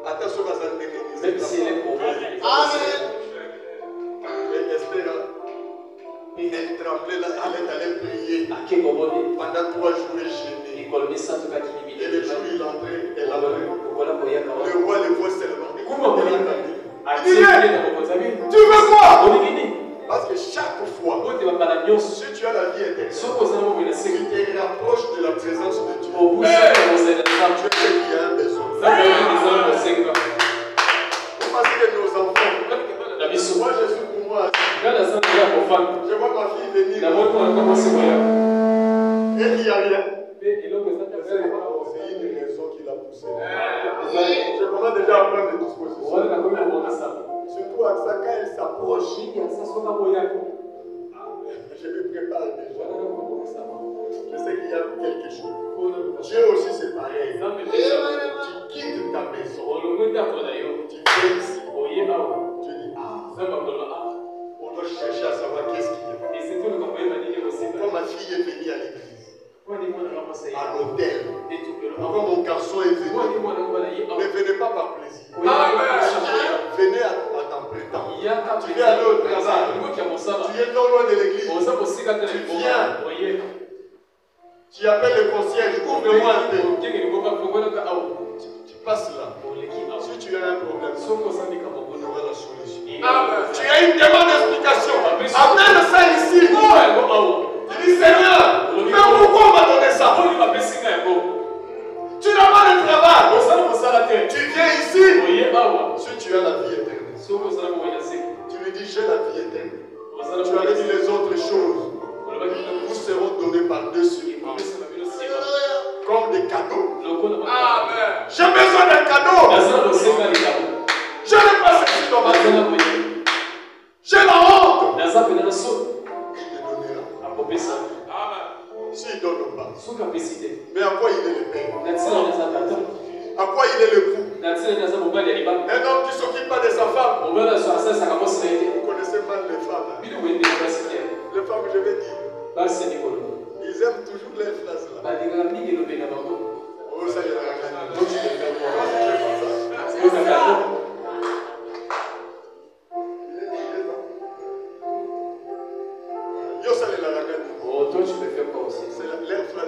Attention à ça. Même si elle est pauvre. Et Esther, elle tremblait là, elle est allée prier. Pendant 3 jours, elle gênait. Et le jour il entrait, elle a pris. Le roi le voit seulement. Il dit, tu veux quoi? Parce que chaque fois, si tu as la vie éternelle, tu te rapproches de la présence de Dieu. Tu sais qu'il y a un besoin. Vous pensez que nos enfants, moi je suis pour moi, je vois ma fille venir et il n'y a rien. C'est une raison qui l'a poussée. Je commence déjà à prendre des dispositions. Surtout à ça, quand elle s'approche, je me prépare déjà. Je sais qu'il y a quelque chose. Dieu aussi c'est pareil. Tu quittes ta maison. Tu viens ici. Tu dis, on doit chercher à savoir qu'est-ce qu'il y a. Quand ma fille est venue à l'église, à l'hôtel, quand mon garçon est venu, ne venez pas par plaisir. Venez à temps prêtant. Tu viens aller au travail. Tu es non loin de l'église. Tu viens. Tu appelles le concierge. Ouvre-moi un peu. Tu passes là. Si tu as un problème, on aura la solution. Tu as une demande d'explication. Amène ça ici. Tu dis, Seigneur, mais pourquoi on m'a donné ça? Tu n'as pas de travail. Tu viens ici. Si tu as la vie éternelle, tu lui dis, j'ai la vie éternelle. Tu avais dit les autres choses vous seront donnés par-dessus. Comme des cadeaux. J'ai besoin d'un cadeau. Je n'ai pas ceci dans ma vie. J'ai la honte. Il te donnera. S'il ne donne pas. Mais à quoi il est le père? À quoi il est le fou? Un homme qui ne s'occupe pas de sa femme. Vous connaissez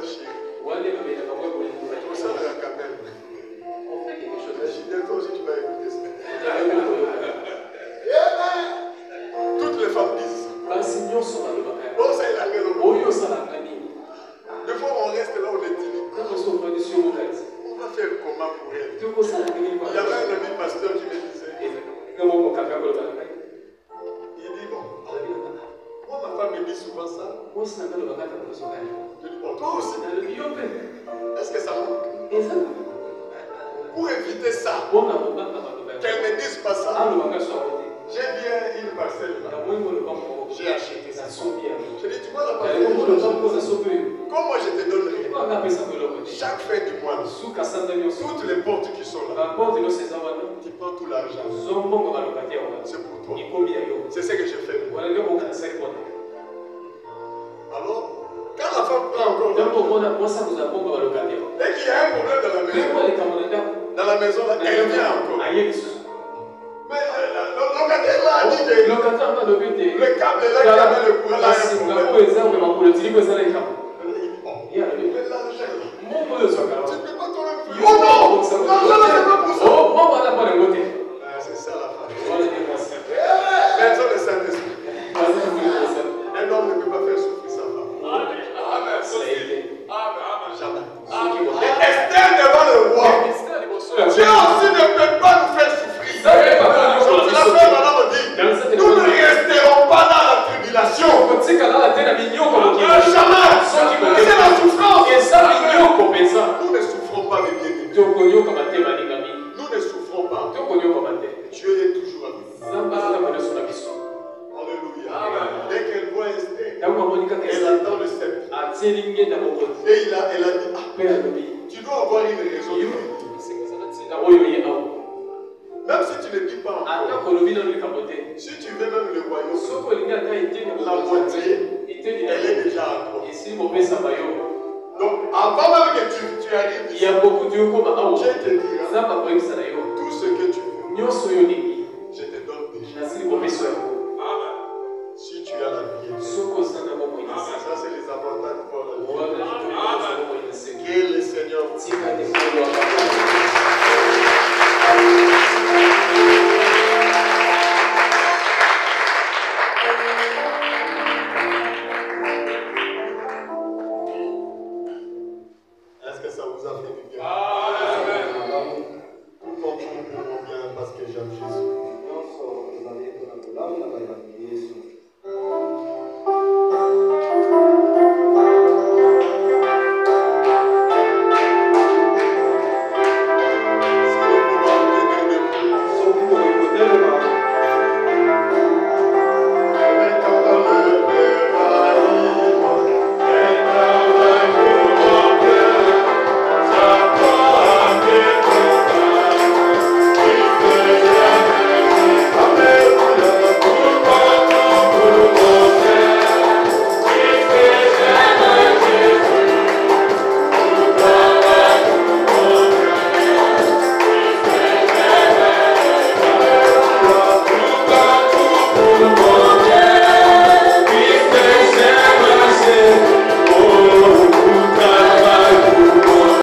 chérie. On fait quelque chose. Bientôt aussi tu vas écouter ça. Toutes les femmes disent ça. Bon, ça il a fait le mot. Des fois on reste là, on est timide. On va faire comment pour elle? Il y avait un ami pasteur qui me disait, il dit bon, moi ma femme me dit souvent ça. Je dis bon, toi aussi. Est-ce que ça manque? Pour éviter ça, qu'elle ne dise pas ça, j'ai bien une parcelle là. J'ai acheté ça. Je dis, tu vois la parcelle? Comme moi je te donne rien. Chaque fin du mois, toutes les portes qui sont là, tu prends tout l'argent. C'est pour toi. C'est ce que je fais. Alors, quand la femme prend encore l'argent, dès qu'il y a un problème dans la maison, là, elle vient encore. Mais le locataire là a dit que le câble là qui avait le courant là, il y a un problème. Mais l'argent là, tu ne peux pas toi-même faire. Oh non! L'argent là, c'est pas pour ça. C'est ça la femme. Maison de Saint-Esprit. Un homme ne peut pas faire souffrir sa femme. Amen. Jamais. Et Esther devant le roi. Dieu aussi ne peut pas nous faire souffrir. La frère Madame dit, nous ne resterons pas dans la tribulation. Jamais. C'est la souffrance. Nous ne souffrons pas, mes bien-aimés. Nous ne souffrons pas. Dieu est toujours avec nous. Alléluia. Dès qu'elle voit Esther, elle attend le sceptre. Et elle a dit, tu dois avoir une raison. Même si tu ne dis pas encore, si tu veux même le royaume, la moitié, elle est déjà à toi. Donc, avant même que tu arrives ici, Dieu te dira, tout ce que tu veux, je te donne déjà.